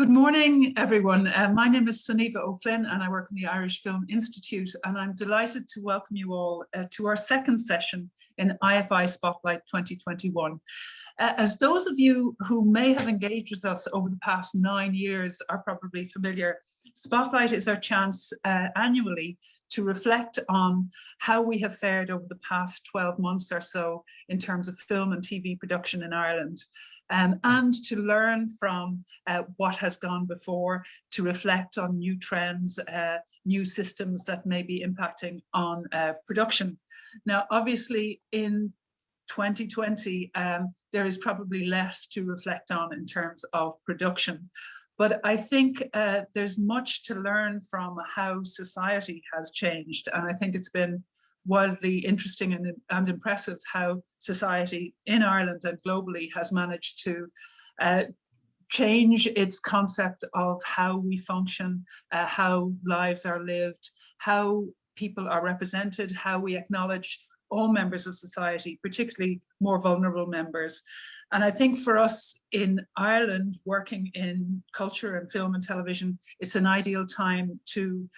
Good morning, everyone. My name is Sunniva O'Flynn and I work in the Irish Film Institute, and I'm delighted to welcome you all to our second session in IFI Spotlight 2021. As those of you who may have engaged with us over the past 9 years are probably familiar, Spotlight is our chance annually to reflect on how we have fared over the past 12 months or so in terms of film and TV production in Ireland. And to learn from what has gone before, to reflect on new trends, new systems that may be impacting on production. Now, obviously, in 2020, there is probably less to reflect on in terms of production. But I think there's much to learn from how society has changed. And I think it's been wildly interesting and impressive how society in Ireland and globally has managed to change its concept of how we function, how lives are lived, how people are represented, how we acknowledge all members of society, particularly more vulnerable members. And I think for us in Ireland, working in culture and film and television, it's an ideal time to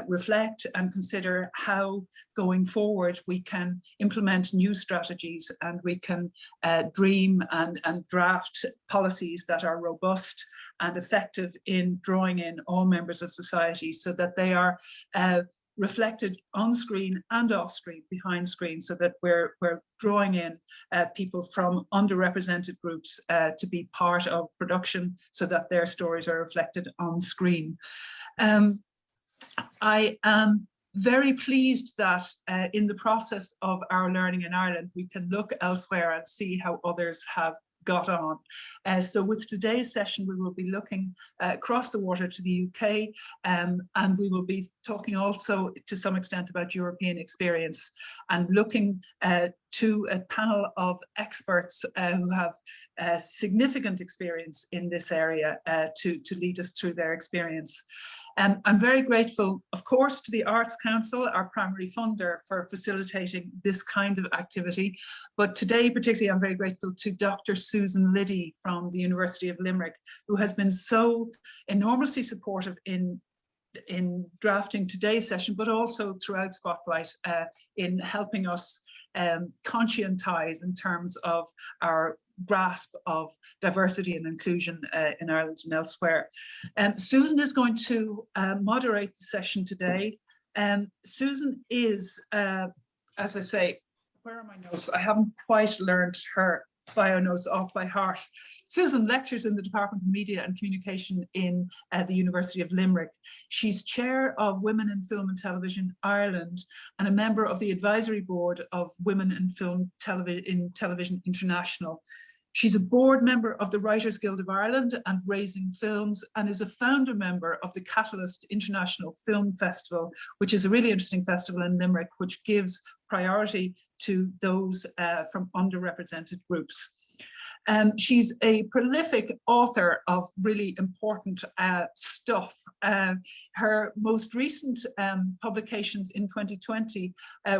reflect and consider how going forward we can implement new strategies and we can dream and draft policies that are robust and effective in drawing in all members of society so that they are reflected on screen and off screen, behind screen, so that we're drawing in people from underrepresented groups to be part of production so that their stories are reflected on screen. I am very pleased that in the process of our learning in Ireland, we can look elsewhere and see how others have got on. So with today's session, we will be looking across the water to the UK, and we will be talking also to some extent about European experience and looking to a panel of experts who have significant experience in this area to lead us through their experience. I'm very grateful, of course, to the Arts Council, our primary funder, for facilitating this kind of activity. But today, particularly, I'm very grateful to Dr. Susan Liddy from the University of Limerick, who has been so enormously supportive in drafting today's session, but also throughout Spotlight in helping us conscientize in terms of our grasp of diversity and inclusion in Ireland and elsewhere. Susan is going to moderate the session today. Susan is, as I say, where are my notes? I haven't quite learned her bio notes off by heart. Susan lectures in the Department of Media and Communication in the University of Limerick. She's chair of Women in Film and Television Ireland and a member of the advisory board of Women in Film Television International. She's a board member of the Writers Guild of Ireland and Raising Films, and is a founder member of the Catalyst International Film Festival, which is a really interesting festival in Limerick, which gives priority to those from underrepresented groups. She's a prolific author of really important stuff. Her most recent publications in 2020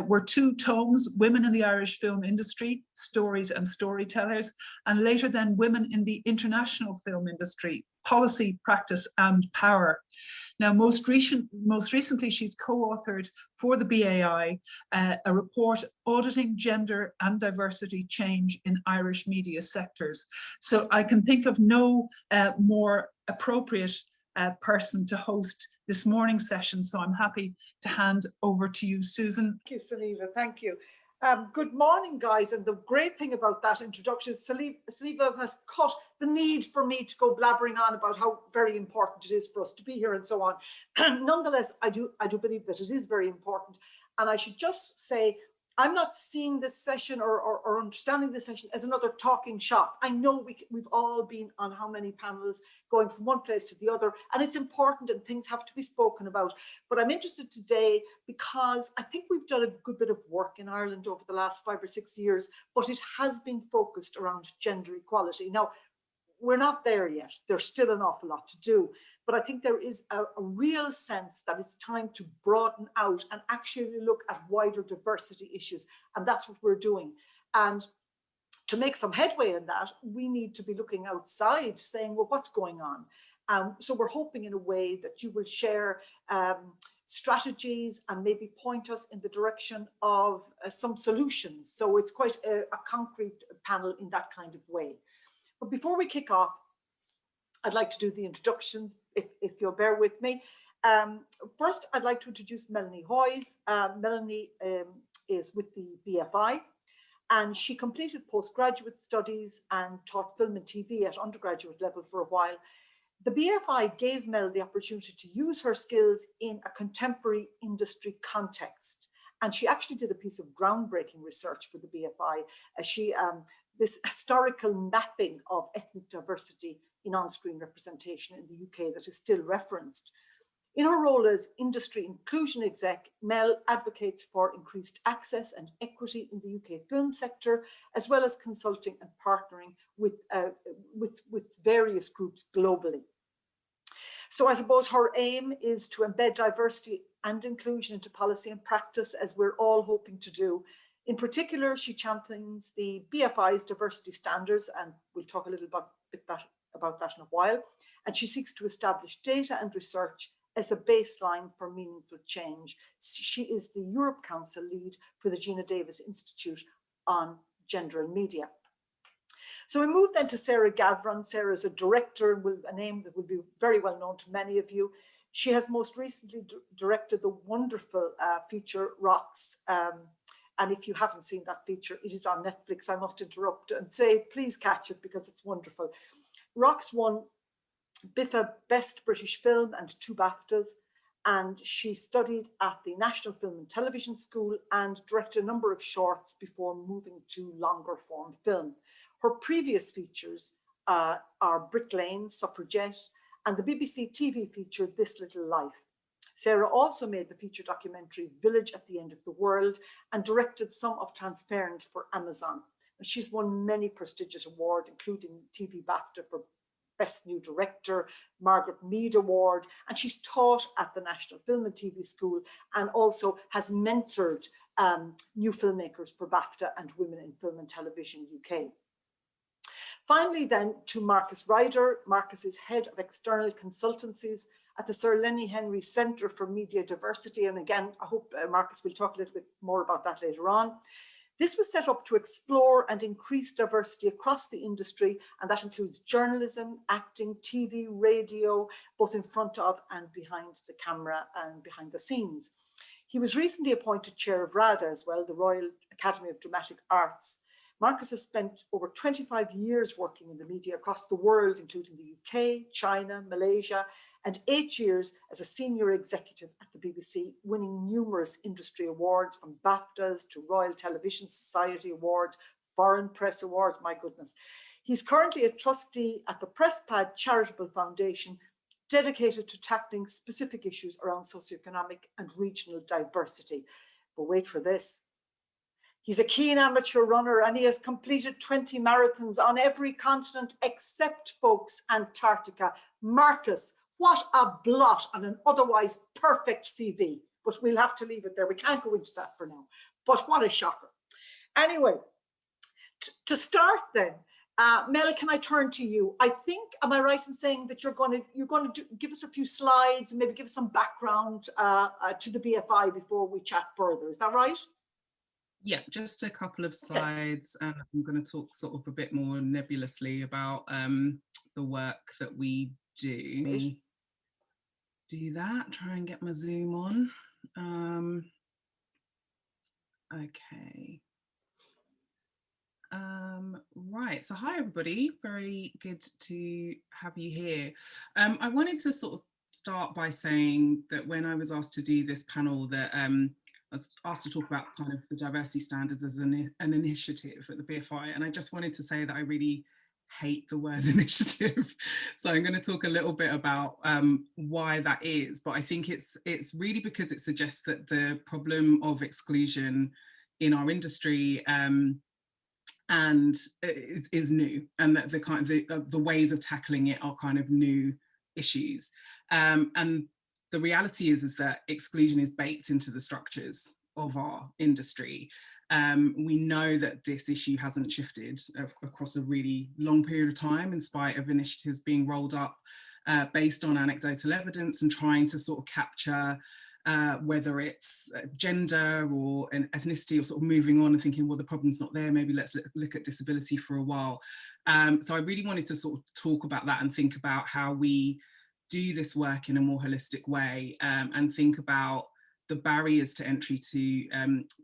were 2 tomes, Women in the Irish Film Industry, Stories and Storytellers, and later then Women in the International Film Industry, Policy, Practice and Power. Now, most recently, she's co-authored for the BAI a report auditing gender and diversity change in Irish media sectors. So I can think of no more appropriate person to host this morning's session. So I'm happy to hand over to you, Susan. Thank you, Sunniva. Thank you. Good morning, guys. And the great thing about that introduction is Sunniva has cut the need for me to go blabbering on about how very important it is for us to be here and so on. Nonetheless, I do believe that it is very important. And I should just say, I'm not seeing this session or understanding this session as another talking shop. I know we've all been on how many panels going from one place to the other, and it's important and things have to be spoken about. But I'm interested today because I think we've done a good bit of work in Ireland over the last 5 or 6 years, but it has been focused around gender equality. Now, we're not there yet. There's still an awful lot to do. But I think there is a real sense that it's time to broaden out and actually look at wider diversity issues. And that's what we're doing. And to make some headway in that, we need to be looking outside saying, well, what's going on? So we're hoping in a way that you will share strategies and maybe point us in the direction of some solutions. So it's quite a concrete panel in that kind of way. But before we kick off, I'd like to do the introductions, if you'll bear with me. First, I'd like to introduce Melanie Hoyes. Melanie is with the BFI, and she completed postgraduate studies and taught film and TV at undergraduate level for a while. The BFI gave Mel the opportunity to use her skills in a contemporary industry context. And she actually did a piece of groundbreaking research for the BFI. This historical mapping of ethnic diversity in on-screen representation in the UK that is still referenced. In her role as industry inclusion exec, Mel advocates for increased access and equity in the UK film sector, as well as consulting and partnering with various groups globally. So I suppose her aim is to embed diversity and inclusion into policy and practice, as we're all hoping to do. In particular, she champions the BFI's diversity standards, and we'll talk a little bit about that in a while. And she seeks to establish data and research as a baseline for meaningful change. She is the Europe Council lead for the Gina Davis Institute on Gender and Media. So we move then to Sarah Gavron. Sarah is a director, a name that will be very well known to many of you. She has most recently directed the wonderful feature Rocks. And if you haven't seen that feature, it is on Netflix. I must interrupt and say, please catch it because it's wonderful. Rocks won BIFA Best British Film and 2 BAFTAs, and she studied at the National Film and Television School and directed a number of shorts before moving to longer form film. Her previous features are Brick Lane, Suffragette, and the BBC TV feature This Little Life. Sarah also made the feature documentary Village at the End of the World and directed some of Transparent for Amazon. And she's won many prestigious awards, including TV BAFTA for Best New Director, Margaret Mead Award, and she's taught at the National Film and TV School and also has mentored new filmmakers for BAFTA and Women in Film and Television UK. Finally then to Marcus Ryder. Marcus is head of external consultancies at the Sir Lenny Henry Centre for Media Diversity. And again, I hope Marcus will talk a little bit more about that later on. This was set up to explore and increase diversity across the industry, and that includes journalism, acting, TV, radio, both in front of and behind the camera and behind the scenes. He was recently appointed chair of RADA as well, the Royal Academy of Dramatic Arts. Marcus has spent over 25 years working in the media across the world, including the UK, China, Malaysia, and 8 years as a senior executive at the BBC, winning numerous industry awards from BAFTAs to Royal Television Society Awards, Foreign Press Awards, my goodness. He's currently a trustee at the PressPad Charitable Foundation, dedicated to tackling specific issues around socioeconomic and regional diversity. But wait for this. He's a keen amateur runner and he has completed 20 marathons on every continent except, folks, Antarctica. Marcus, what a blot on an otherwise perfect CV. But we'll have to leave it there. We can't go into that for now. But what a shocker. Anyway, to start then, Mel, can I turn to you? I think, am I right in saying that you're going to give us a few slides and maybe give us some background to the BFI before we chat further? Is that right? Yeah, just a couple of slides, and I'm going to talk sort of a bit more nebulously about the work that we do. Do that, try and get my Zoom on. Okay. Right, so hi everybody, very good to have you here. I wanted to sort of start by saying that when I was asked to do this panel that I was asked to talk about kind of the diversity standards as an initiative at the BFI, and I just wanted to say that I really hate the word initiative. So I'm going to talk a little bit about why that is, but I think it's really because it suggests that the problem of exclusion in our industry and it is new, and that the kind of the ways of tackling it are kind of new issues. And the reality is that exclusion is baked into the structures of our industry. We know that this issue hasn't shifted across a really long period of time, in spite of initiatives being rolled up based on anecdotal evidence and trying to sort of capture whether it's gender or an ethnicity, or sort of moving on and thinking, well, the problem's not there, maybe let's look at disability for a while. So I really wanted to sort of talk about that and think about how we do this work in a more holistic way, and think about the barriers to entry to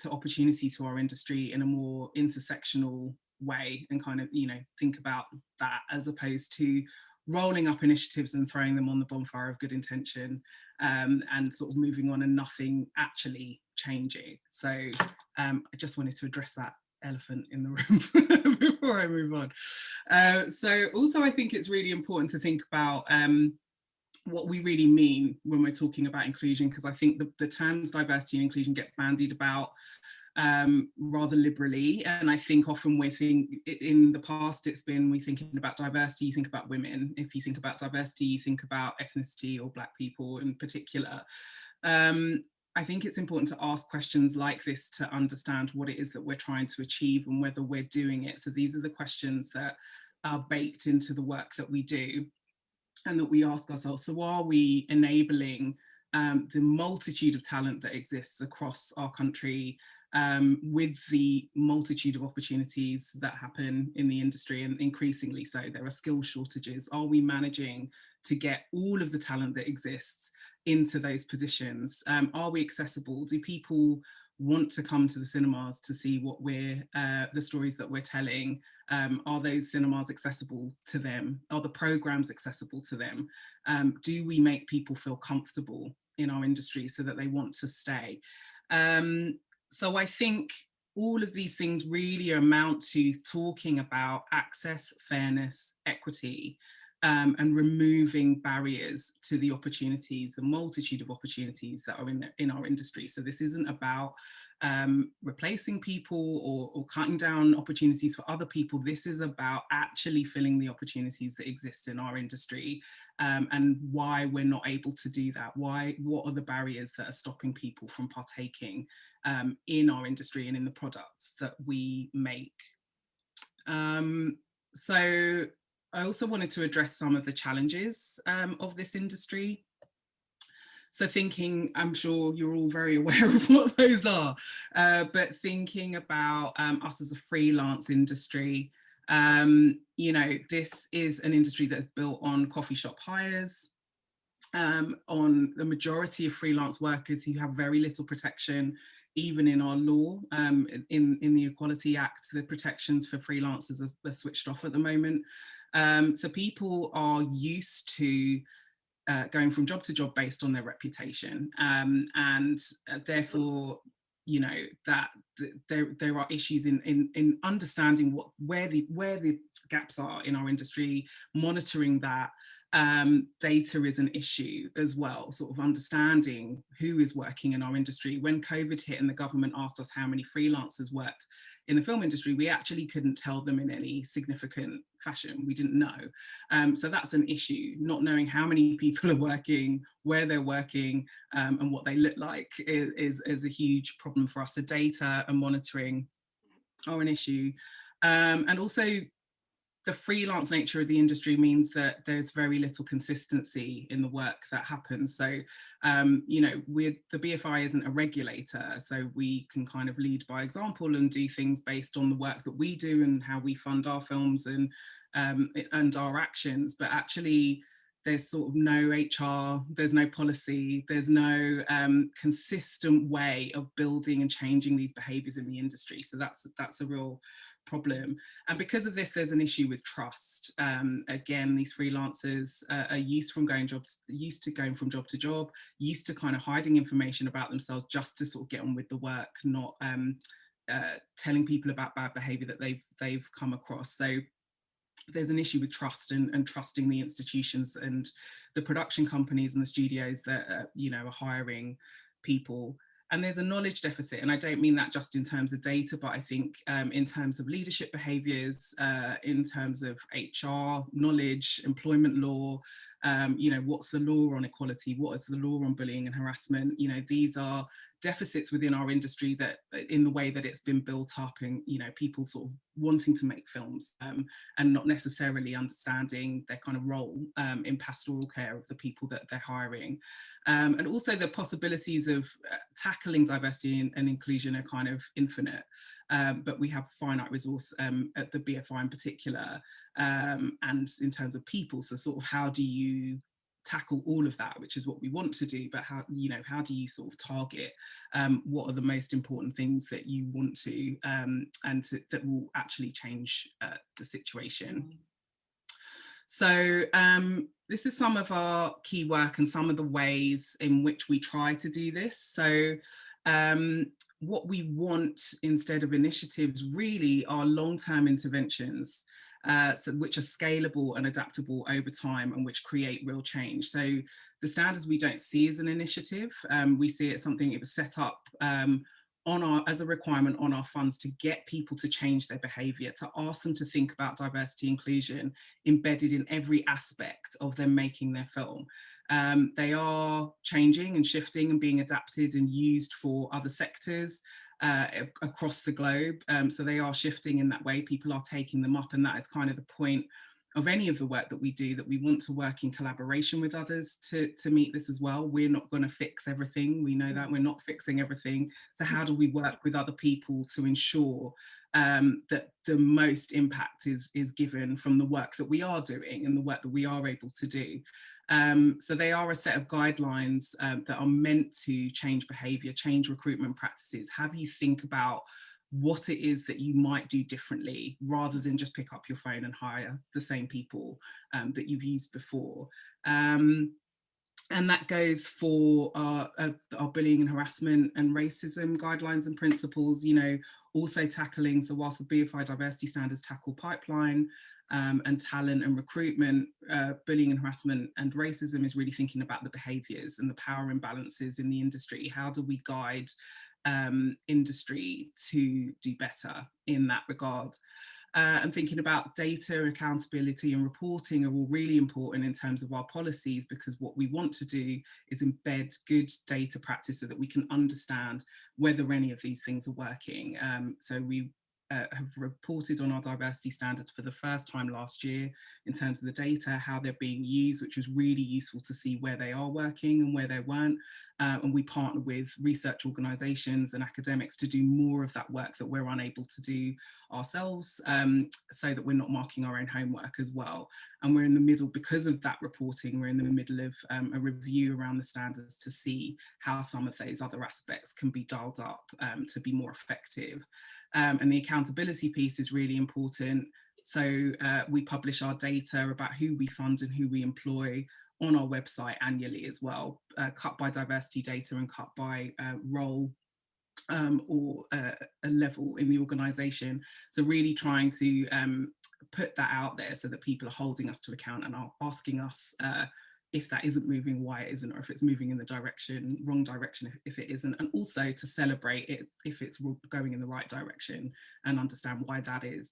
opportunity to our industry in a more intersectional way, and kind of, you know, think about that as opposed to rolling up initiatives and throwing them on the bonfire of good intention, and sort of moving on and nothing actually changing. So I just wanted to address that elephant in the room before I move on. So also I think it's really important to think about what we really mean when we're talking about inclusion, because I think the terms diversity and inclusion get bandied about rather liberally, and I think often we're thinking, in the past it's been, we thinking about diversity, you think about women. If you think about diversity, you think about ethnicity or Black people in particular. I think it's important to ask questions like this to understand what it is that we're trying to achieve and whether we're doing it. So these are the questions that are baked into the work that we do and that we ask ourselves. So are we enabling the multitude of talent that exists across our country, with the multitude of opportunities that happen in the industry, and increasingly so there are skill shortages? Are we managing to get all of the talent that exists into those positions? Are we accessible? Do people want to come to the cinemas to see what we're, the stories that we're telling? Are those cinemas accessible to them? Are the programs accessible to them? Do we make people feel comfortable in our industry so that they want to stay? So I think all of these things really amount to talking about access, fairness, equity, and removing barriers to the opportunities, the multitude of opportunities that are in our industry. So this isn't about replacing people or cutting down opportunities for other people. This is about actually filling the opportunities that exist in our industry, and why we're not able to do that. What are the barriers that are stopping people from partaking in our industry and in the products that we make? So I also wanted to address some of the challenges of this industry. So thinking, I'm sure you're all very aware of what those are, but thinking about us as a freelance industry, you know, this is an industry that's built on coffee shop hires, on the majority of freelance workers who have very little protection, even in our law. In the Equality Act, the protections for freelancers are switched off at the moment. So people are used to going from job to job based on their reputation, and therefore, you know, that there are issues in understanding where the gaps are in our industry, monitoring that. Data is an issue as well, sort of understanding who is working in our industry. When COVID hit and the government asked us how many freelancers worked in the film industry, we actually couldn't tell them in any significant fashion. We didn't know. So that's an issue. Not knowing how many people are working, where they're working, and what they look like is a huge problem for us. So data and monitoring are an issue. And also, the freelance nature of the industry means that there's very little consistency in the work that happens. So, you know, the BFI isn't a regulator, so we can kind of lead by example and do things based on the work that we do and how we fund our films and our actions. But actually, there's sort of no HR, there's no policy, there's no consistent way of building and changing these behaviours in the industry. So that's a real problem. And because of this, there's an issue with trust. Again, these freelancers are used to going from job to job, used to kind of hiding information about themselves just to sort of get on with the work, not telling people about bad behaviour that they've come across. So there's an issue with trust and trusting the institutions and the production companies and the studios that you know, are hiring people. And there's a knowledge deficit, and I don't mean that just in terms of data, but I think in terms of leadership behaviours, in terms of HR knowledge, employment law, you know, what's the law on equality, what is the law on bullying and harassment? You know, these are deficits within our industry that in the way that it's been built up, and people sort of wanting to make films and not necessarily understanding their kind of role in pastoral care of the people that they're hiring, and also the possibilities of tackling diversity and inclusion are kind of infinite, but we have finite resource at the BFI in particular, and in terms of people. So sort of how do you tackle all of that, which is what we want to do, but how do you sort of target what are the most important things that you want to that will actually change the situation. So this is some of our key work and some of the ways in which we try to do this. So what we want instead of initiatives really are long-term interventions, which are scalable and adaptable over time and which create real change. So the standards we don't see as an initiative, we see it as something it was set up as a requirement on our funds to get people to change their behaviour, to ask them to think about diversity inclusion embedded in every aspect of them making their film. They are changing and shifting and being adapted and used for other sectors across the globe. So they are shifting in that way. People are taking them up, and that is kind of the point of any of the work that we do, that we want to work in collaboration with others to meet this as well. We're not going to fix everything. We know that we're not fixing everything. So how do we work with other people to ensure that the most impact is given from the work that we are doing and the work that we are able to do? So they are a set of guidelines that are meant to change behaviour, change recruitment practices, have you think about what it is that you might do differently, rather than just pick up your phone and hire the same people that you've used before. And that goes for our bullying and harassment and racism guidelines and principles, also tackling, so whilst the BFI diversity standards tackle pipeline and talent and recruitment, bullying and harassment and racism is really thinking about the behaviours and the power imbalances in the industry. How do we guide industry to do better in that regard? And thinking about data, accountability and reporting are all really important in terms of our policies, because what we want to do is embed good data practice so that we can understand whether any of these things are working. So we have reported on our diversity standards for the first time last year in terms of the data, how they're being used, which was really useful to see where they are working and where they weren't. And we partner with research organisations and academics to do more of that work that we're unable to do ourselves, so that we're not marking our own homework as well. And we're in the middle, because of that reporting, we're in the middle of a review around the standards to see how some of those other aspects can be dialed up to be more effective. And the accountability piece is really important. So we publish our data about who we fund and who we employ on our website annually as well, cut by diversity data and cut by role or a level in the organisation. So really trying to put that out there so that people are holding us to account and are asking us if that isn't moving, why it isn't, or if it's moving in the wrong direction if it isn't, and also to celebrate it if it's going in the right direction and understand why that is.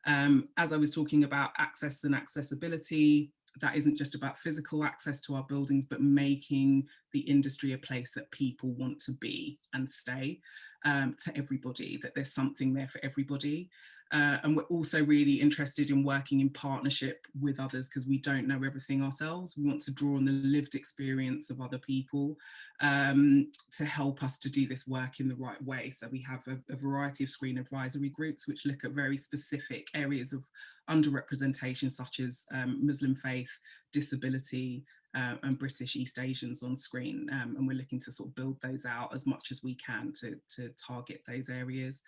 As I was talking about access and accessibility, that isn't just about physical access to our buildings, but making the industry a place that people want to be and stay, to everybody, that there's something there for everybody. And we're also really interested in working in partnership with others, because we don't know everything ourselves. We want to draw on the lived experience of other people to help us to do this work in the right way. So we have a variety of screen advisory groups which look at very specific areas of underrepresentation, such as Muslim faith, disability, and British East Asians on screen, and we're looking to sort of build those out as much as we can to target those areas.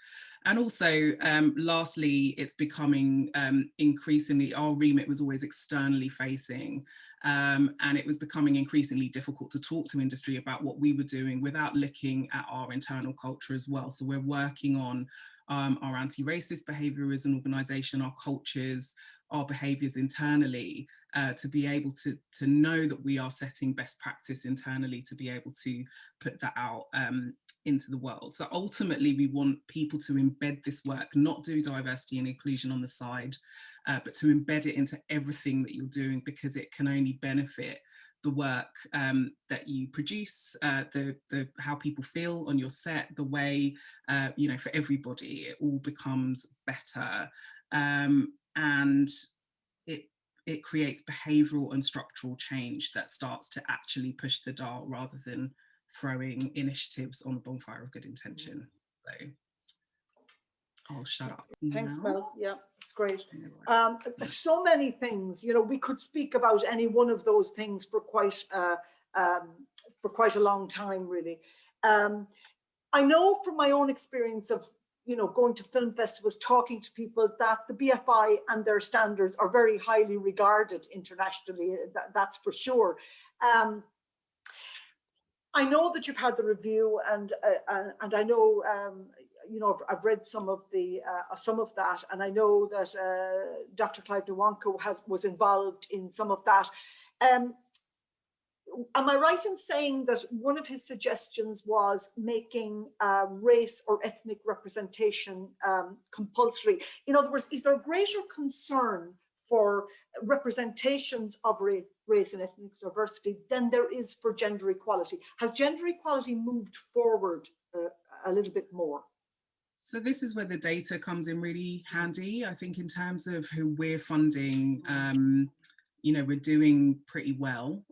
And also, lastly, it's becoming increasingly, our remit was always externally facing, and it was becoming increasingly difficult to talk to industry about what we were doing without looking at our internal culture as well. So we're working on our anti-racist behaviour as an organisation, our cultures, our behaviours internally, to be able to know that we are setting best practice internally, to be able to put that out into the world. So ultimately we want people to embed this work, not do diversity and inclusion on the side, but to embed it into everything that you're doing, because it can only benefit the work that you produce, the how people feel on your set, the way, you know, for everybody, it all becomes better. And it creates behavioural and structural change that starts to actually push the dial rather than throwing initiatives on the bonfire of good intention. So I'll shut up. Thanks, now. Mel. Yeah, it's great. So many things, you know, we could speak about any one of those things for quite a long time, really. I know from my own experience of, you know, going to film festivals, talking to people, that the BFI and their standards are very highly regarded internationally. That's for sure. I know that you've had the review, and I know, you know, I've read some of that, and I know that Dr. Clive Nwanko was involved in some of that. Am I right in saying that one of his suggestions was making race or ethnic representation compulsory? In other words, is there greater concern for representations of race and ethnic diversity than there is for gender equality? Has gender equality moved forward a little bit more? So this is where the data comes in really handy. I think in terms of who we're funding, you know, we're doing pretty well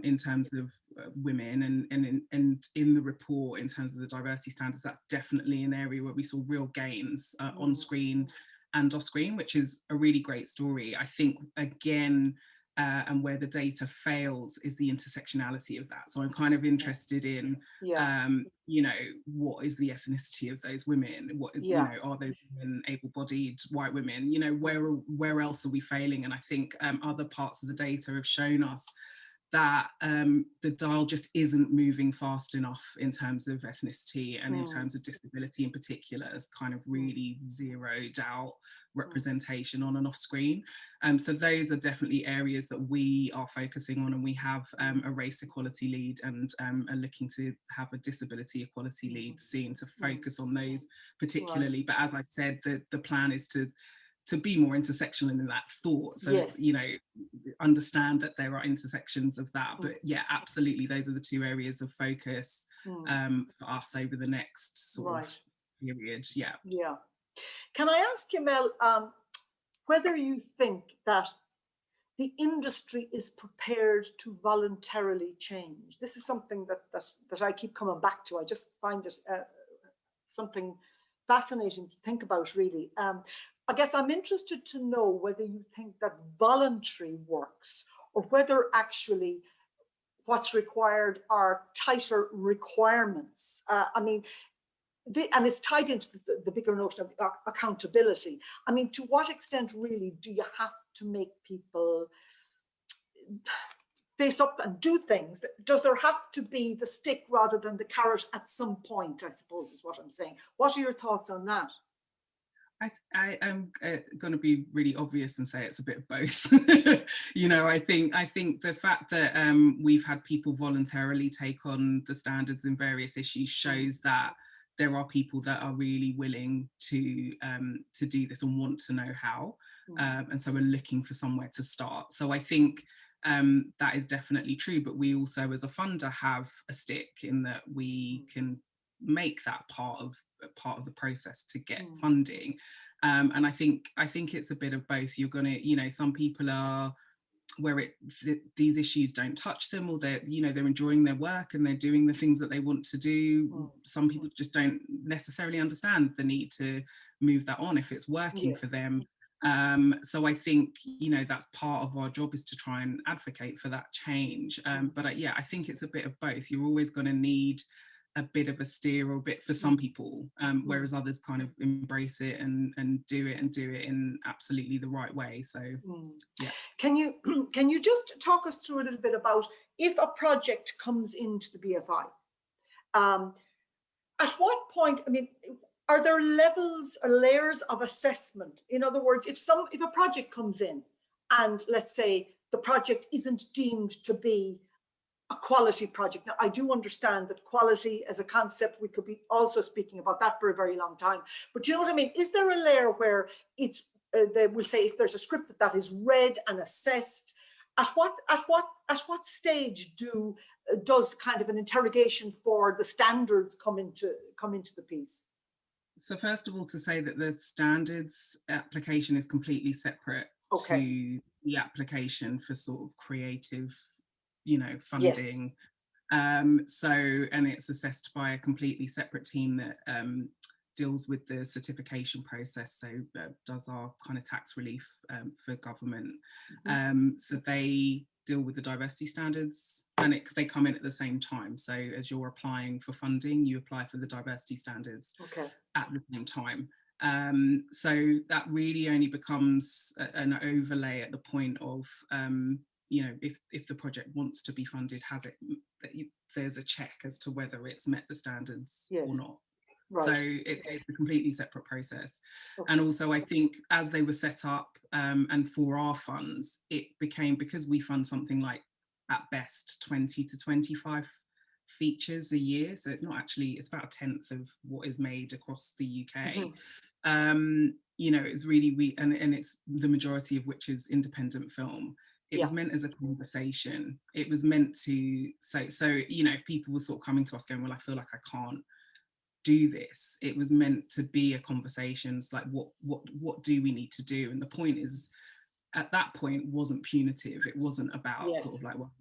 in terms of women, and in the report, in terms of the diversity standards, that's definitely an area where we saw real gains on screen and off screen, which is a really great story. I think, again, and where the data fails is the intersectionality of that. So I'm kind of interested in, you know, what is the ethnicity of those women? What is, you know, are those women able-bodied white women? You know, where else are we failing? And I think other parts of the data have shown us that the dial just isn't moving fast enough in terms of ethnicity, and in terms of disability in particular, has kind of really zeroed out representation on and off screen. So those are definitely areas that we are focusing on, and we have a race equality lead, and are looking to have a disability equality lead soon to focus on those particularly. But as I said, the plan is to be more intersectional in that thought. So, you know, understand that there are intersections of that. But yeah, absolutely, those are the two areas of focus for us over the next sort of period. Yeah. Can I ask you, Mel, whether you think that the industry is prepared to voluntarily change? This is something that I keep coming back to. I just find it something fascinating to think about, really. I guess I'm interested to know whether you think that voluntary works, or whether actually what's required are tighter requirements. I mean, and it's tied into the bigger notion of accountability. I mean, to what extent really do you have to make people face up and do things? Does there have to be the stick rather than the carrot at some point, I suppose is what I'm saying. What are your thoughts on that? I am going to be really obvious and say it's a bit of both. You know, I think the fact that we've had people voluntarily take on the standards in various issues shows that there are people that are really willing to do this and want to know how, and so we're looking for somewhere to start. So I think that is definitely true, but we also, as a funder, have a stick in that we can make that part of the process to get funding, and I think it's a bit of both. You're gonna, you know, some people are where these issues don't touch them, or they're, you know, they're enjoying their work and they're doing the things that they want to do. Some people just don't necessarily understand the need to move that on if it's working for them. So I think, you know, that's part of our job, is to try and advocate for that change. But yeah, I think it's a bit of both. You're always going to need a bit of a steer, or a bit for some people, whereas others kind of embrace it and do it in absolutely the right way. So yeah. Can you just talk us through a little bit about, if a project comes into the BFI, at what point, I mean, are there levels or layers of assessment? In other words, if a project comes in and, let's say, the project isn't deemed to be a quality project. Now, I do understand that quality as a concept, we could be also speaking about that for a very long time. But do you know what I mean? Is there a layer where it's, they will say, if there's a script that is read and assessed, at what stage does kind of an interrogation for the standards come into the piece? So first of all, to say that the standards application is completely separate to the application for sort of creative, funding. Yes. And it's assessed by a completely separate team that deals with the certification process, so does our kind of tax relief for government. So they deal with the diversity standards, and they come in at the same time. So as you're applying for funding, you apply for the diversity standards at the same time. So that really only becomes an overlay at the point of, if the project wants to be funded, there's a check as to whether it's met the standards or not. Right. So it's a completely separate process. And also I think as they were set up and for our funds, it became, because we fund something like at best 20 to 25 features a year. So it's not actually, it's about 1/10 of what is made across the UK. It's really, and it's the majority of which is independent film. It was meant as a conversation. It was meant to, if people were sort of coming to us going, well, I feel like I can't do this. It was meant to be a conversation. It's like, what do we need to do? And the point is, at that point, wasn't punitive. It wasn't about sort of like, well,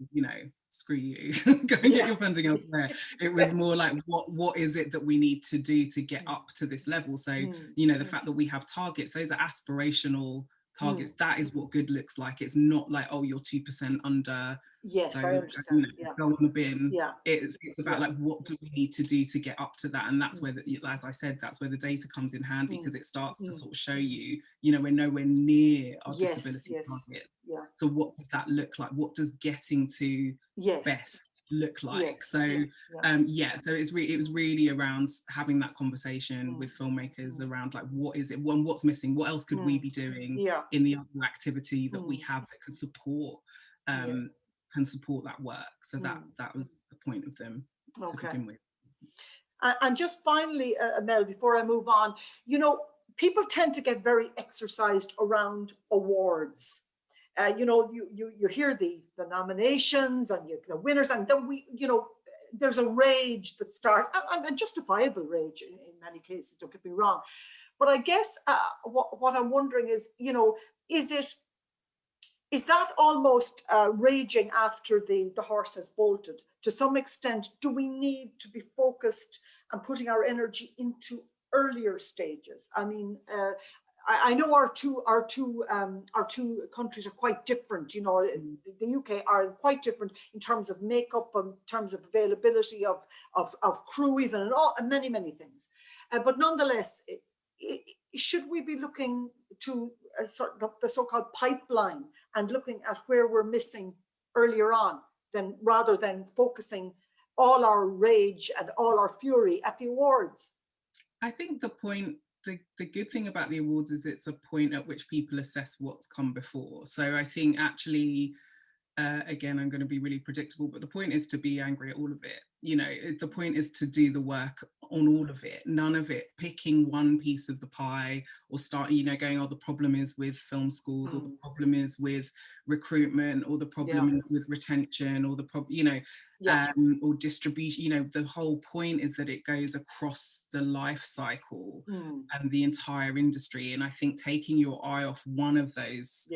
screw you, go and get your funding elsewhere. It was more like, what is it that we need to do to get up to this level? So, the fact that we have targets, those are aspirational targets. That is what good looks like. It's not like, oh, you're 2% under. Yes, so, I understand. Go on the bin. It's about like, what do we need to do to get up to that? And that's where, as I said, that's where the data comes in handy, because it starts to sort of show you, we're nowhere near our disability target. So what does that look like? What does getting to best look like? So so it was really around having that conversation with filmmakers around like, what is it, what's missing, what else could we be doing in the other activity that we have that could support that work. So that was the point of them to begin with. And just finally, Mel, before I move on, people tend to get very exercised around awards. You hear the nominations and the winners, and then there's a rage that starts, and justifiable rage in many cases, don't get me wrong. But I guess what I'm wondering is, is that almost raging after the horse has bolted? To some extent, do we need to be focused and putting our energy into earlier stages? I mean, I know our two countries are quite different. The UK are quite different in terms of makeup, in terms of availability of crew, even, and many things. But nonetheless, should we be looking to the so-called pipeline and looking at where we're missing earlier on, rather than focusing all our rage and all our fury at the awards? I think the good thing about the awards is it's a point at which people assess what's come before. So I think actually, again, I'm going to be really predictable, but the point is to be angry at all of it. The point is to do the work on all of it, none of it picking one piece of the pie or start, going, oh, the problem is with film schools, or the problem is with recruitment, or the problem is with retention, or the problem, or distribution. The whole point is that it goes across the life cycle and the entire industry. And I think taking your eye off one of those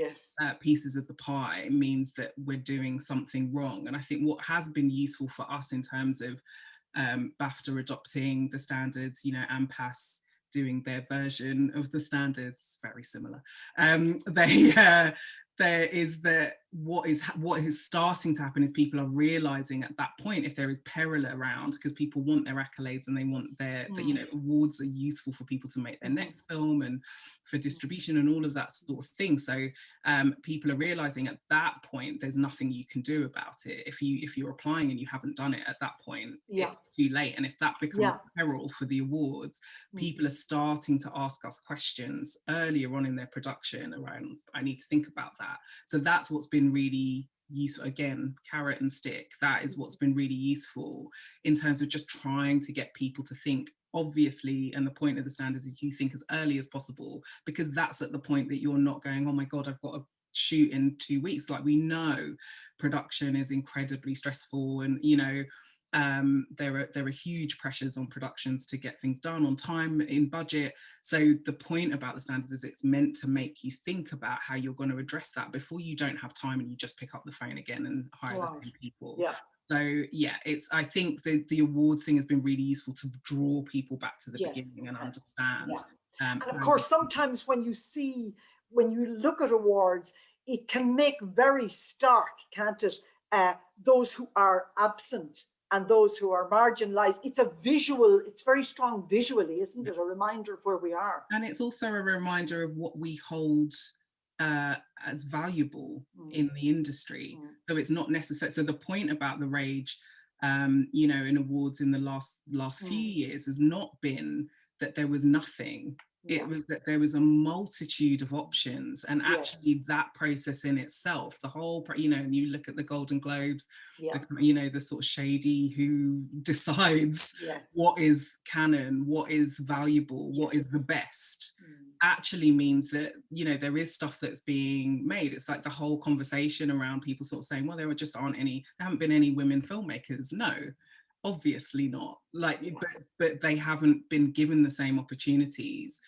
pieces of the pie means that we're doing something wrong. And I think what has been useful for us in terms of BAFTA adopting the standards, AMPAS doing their version of the standards, very similar. There is what is starting to happen is people are realizing at that point, if there is peril around, because people want their accolades and they want their awards are useful for people to make their next film and for distribution and all of that sort of thing. So people are realizing at that point there's nothing you can do about it. If you're applying and you haven't done it at that point, it's too late. And if that becomes peril for the awards, people are starting to ask us questions earlier on in their production around, I need to think about that. So that's what's been really useful. Again, carrot and stick, that is what's been really useful in terms of just trying to get people to think, obviously, and the point of the standards is you think as early as possible, because that's at the point that you're not going, oh my God, I've got a shoot in 2 weeks. Like, we know production is incredibly stressful, and you know, there are huge pressures on productions to get things done on time, in budget. So the point about the standards is it's meant to make you think about how you're going to address that before you don't have time and you just pick up the phone again and hire the same people. Yeah. So yeah, I think the awards thing has been really useful to draw people back to the beginning and understand. Yeah. And of course, sometimes when you look at awards, it can make very stark, can't it? Those who are absent and those who are marginalized. It's very strong visually, isn't it? A reminder of where we are. And it's also a reminder of what we hold as valuable in the industry. So it's not necessary. So the point about the rage, you know, in awards in the last few years has not been that there was nothing. It was that there was a multitude of options, and actually that process in itself, the whole, you know, and you look at the Golden Globes, you know, the sort of shady who decides what is canon, what is valuable, what is the best, actually means that, you know, there is stuff that's being made. It's like the whole conversation around people sort of saying, well, there haven't been any women filmmakers. No, obviously not. Like, but they haven't been given the same opportunities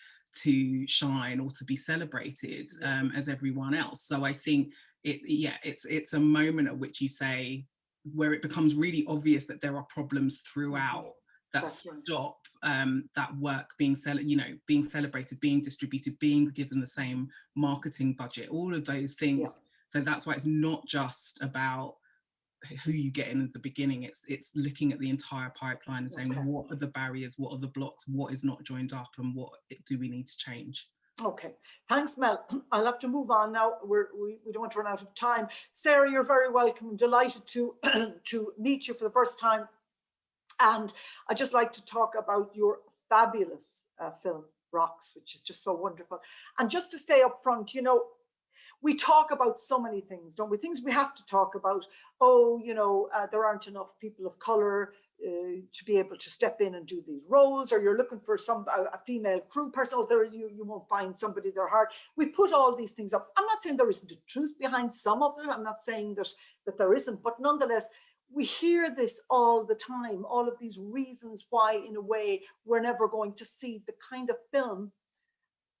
to shine or to be celebrated as everyone else. So I think it's a moment at which you say, where it becomes really obvious that there are problems throughout that stop that work being celebrated, being distributed, being given the same marketing budget, all of those things. So that's why it's not just about who you get in at the beginning. It's looking at the entire pipeline and saying, what are the barriers, what are the blocks, what is not joined up, and what do we need to change? Okay, thanks, Mel. I'll have to move on now. We don't want to run out of time. Sarah, you're very welcome. I'm delighted to to meet you for the first time, and I'd just like to talk about your fabulous film Rocks, which is just so wonderful. And just to stay up front, you know, we talk about so many things, don't we? Things we have to talk about. Oh, you know, there aren't enough people of colour to be able to step in and do these roles, or you're looking for a female crew person. Oh, there you won't find somebody they're hard. We put all these things up. I'm not saying there isn't a truth behind some of it. I'm not saying that there isn't, but nonetheless, we hear this all the time, all of these reasons why, in a way, we're never going to see the kind of film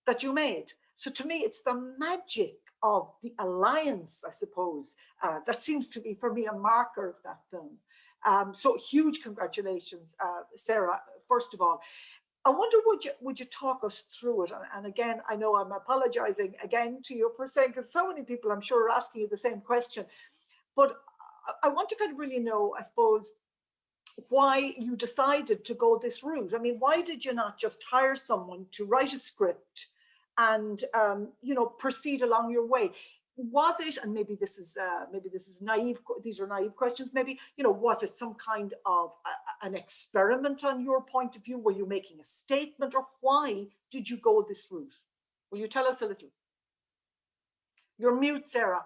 that you made. So to me, it's the magic of the alliance, I suppose, that seems to be, for me, a marker of that film. So huge congratulations, Sarah, first of all. I wonder, would you talk us through it? And again, I know I'm apologizing again to you for saying, because so many people, I'm sure, are asking you the same question. But I want to kind of really know, I suppose, why you decided to go this route. I mean, why did you not just hire someone to write a script and you know, proceed along your way? Was it, and maybe this is naive, these are naive questions, maybe, you know, was it some kind of an experiment on your point of view? Were you making a statement, or why did you go this route? Will you tell us a little? You're mute, Sarah.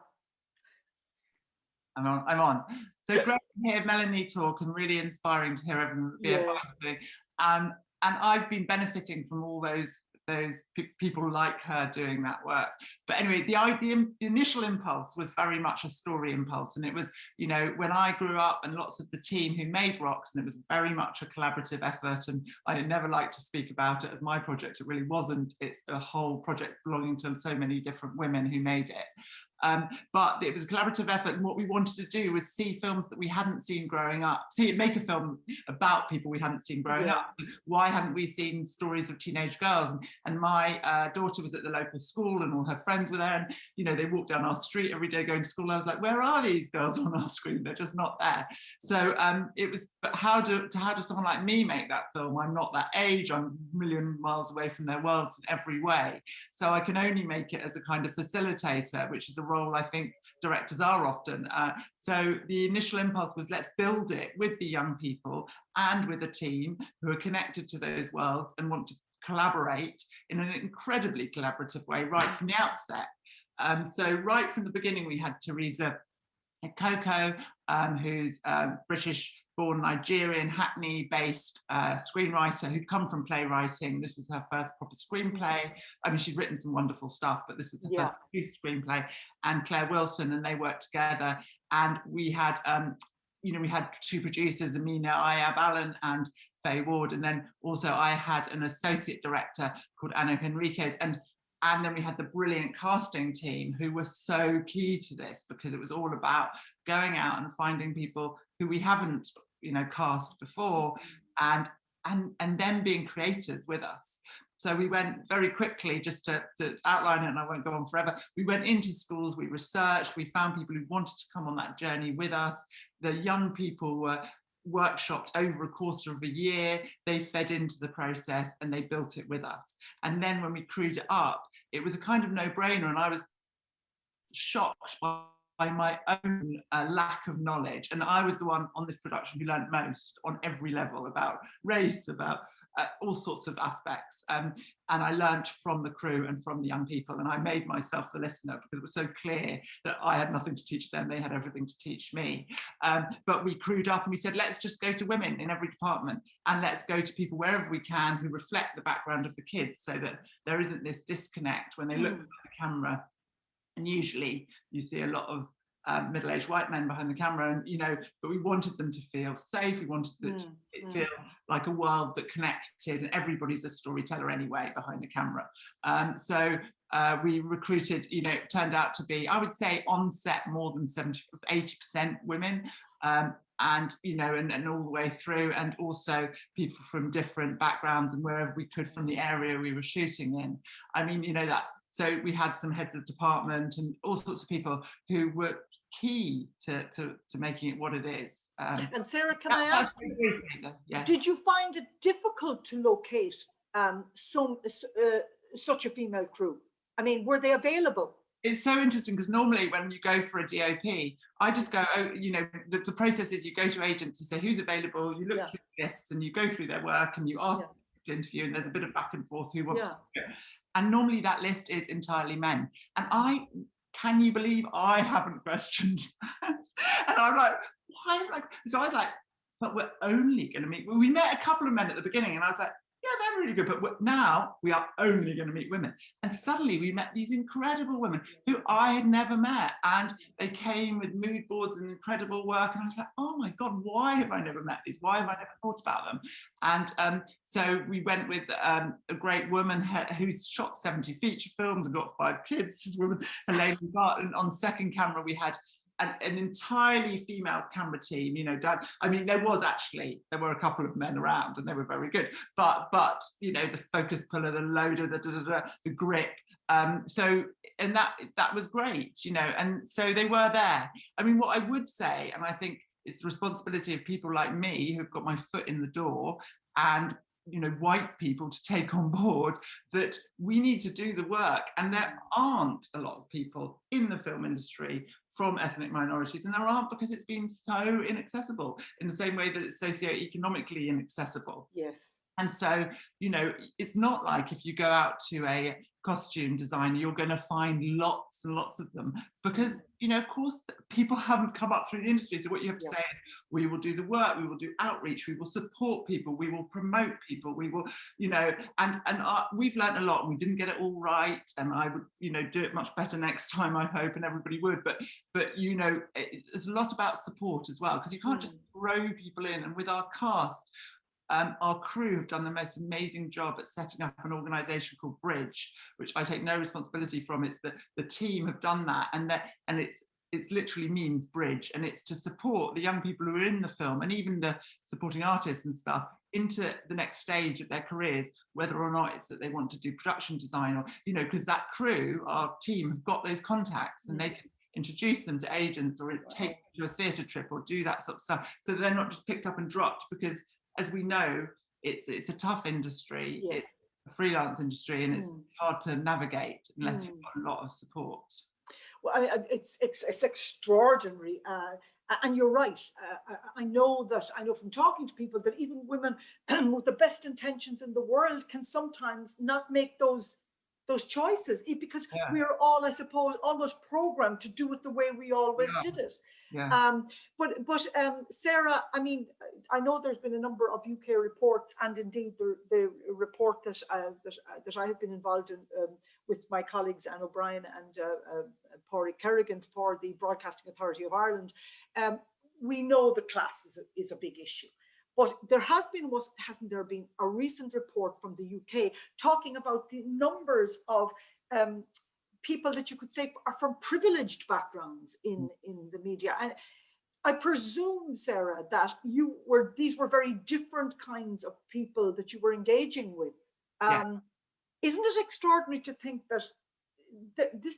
I'm on. So great to hear Melanie talk, and really inspiring to hear everyone be a part of it. And I've been benefiting from all those people like her doing that work. But anyway, the initial impulse was very much a story impulse, and it was, you know, when I grew up, and lots of the team who made Rocks, and it was very much a collaborative effort, and I never like to speak about it as my project. It really wasn't. It's a whole project belonging to so many different women who made it. But it was a collaborative effort, and what we wanted to do was see films that we hadn't seen growing up, make a film about people we hadn't seen growing up. So why hadn't we seen stories of teenage girls? And my daughter was at the local school, and all her friends were there, and you know, they walked down our street every day going to school. I was like, where are these girls on our screen? They're just not there. So it was, but how does someone like me make that film? I'm not that age. I'm a million miles away from their worlds in every way. So I can only make it as a kind of facilitator, which is a role I think directors are often. So the initial impulse was, let's build it with the young people and with a team who are connected to those worlds and want to collaborate in an incredibly collaborative way right from the outset. So right from the beginning, we had Teresa Coco, who's British born Nigerian, Hackney-based screenwriter who'd come from playwriting. This was her first proper screenplay. I mean, she'd written some wonderful stuff, but this was her first screenplay. And Claire Wilson, and they worked together. And we had, we had 2 producers, Amina Ayab Allen and Faye Ward, and then also I had an associate director called Anna Henriquez, and then we had the brilliant casting team who were so key to this, because it was all about going out and finding people who we haven't, cast before, and them being creators with us. So we went very quickly, just to outline it, and I won't go on forever. We went into schools, we researched, we found people who wanted to come on that journey with us. The young people were workshopped over a course of a year. They fed into the process and they built it with us. And then when we crewed it up, it was a kind of no-brainer, and I was shocked by my own lack of knowledge. And I was the one on this production who learned most on every level about race, about all sorts of aspects. And I learned from the crew and from the young people, and I made myself the listener, because it was so clear that I had nothing to teach them, they had everything to teach me. But we crewed up and we said, let's just go to women in every department, and let's go to people wherever we can who reflect the background of the kids, so that there isn't this disconnect when they look at the camera. And usually you see a lot of middle-aged white men behind the camera, and but we wanted them to feel safe. We wanted them to feel like a world that connected, and everybody's a storyteller anyway behind the camera. So we recruited, it turned out to be, I would say, on set more than 80% women, and and all the way through, and also people from different backgrounds and wherever we could from the area we were shooting in. I mean, that. So we had some heads of department and all sorts of people who were key to making it what it is. And Sarah, can I ask you, did you find it difficult to locate such a female crew? I mean, were they available? It's so interesting, because normally when you go for a DOP, I just go, the process is you go to agents, you say who's available, you look through lists and you go through their work and you ask to interview, and there's a bit of back and forth who wants to do it. And normally that list is entirely men. And can you believe I haven't questioned that? And I'm like, why? So I was like, but we're only going to meet, we met a couple of men at the beginning, and I was like, yeah, they're really good, but now we are only going to meet women. And suddenly we met these incredible women who I had never met, and they came with mood boards and incredible work, and I was like, oh my God, why have I never met these? Why have I never thought about them? And so we went with a great woman who's shot 70 feature films and got 5 kids, this woman, Elaine Bart, and on second camera we had an entirely female camera team, I mean, there were a couple of men around and they were very good, but the focus puller, the loader, the grip, so, and that was great, and so they were there. I mean, what I would say, and I think it's the responsibility of people like me who've got my foot in the door, and white people to take on board, that we need to do the work, and there aren't a lot of people in the film industry from ethnic minorities, and there aren't, because it's been so inaccessible, in the same way that it's socio-economically inaccessible. Yes. And so, it's not like if you go out to a costume designer, you're going to find lots and lots of them, because, of course, people haven't come up through the industry. So what you have to say is, we will do the work, we will do outreach, we will support people, we will promote people, we will, and we've learned a lot, and we didn't get it all right. And I would, do it much better next time, I hope, and everybody would. But it's a lot about support as well, because you can't just throw people in. And with our cast, our crew have done the most amazing job at setting up an organisation called Bridge, which I take no responsibility from. It's the team have done that, and it's literally means bridge, and it's to support the young people who are in the film, and even the supporting artists and stuff, into the next stage of their careers, whether or not it's that they want to do production design, or because that crew, our team, have got those contacts, and they can introduce them to agents, or take them to a theatre trip, or do that sort of stuff, so they're not just picked up and dropped, because as we know, it's a tough industry. Yes. It's a freelance industry, and it's hard to navigate unless you've got a lot of support. Well, I mean, it's extraordinary, and you're right. I know from talking to people that even women with the best intentions in the world can sometimes not make those those choices, because Yeah. we're all, I suppose, almost programmed to do it the way we always did it. Yeah. But Sarah, I mean, I know there's been a number of UK reports, and indeed the report that that I have been involved in with my colleagues Anne O'Brien and Pádraig Kerrigan for the Broadcasting Authority of Ireland. We know the class is a big issue. But there hasn't there been a recent report from the UK talking about the numbers of people that you could say are from privileged backgrounds in the media. And I presume, Sarah, that these were very different kinds of people that you were engaging with. Isn't it extraordinary to think that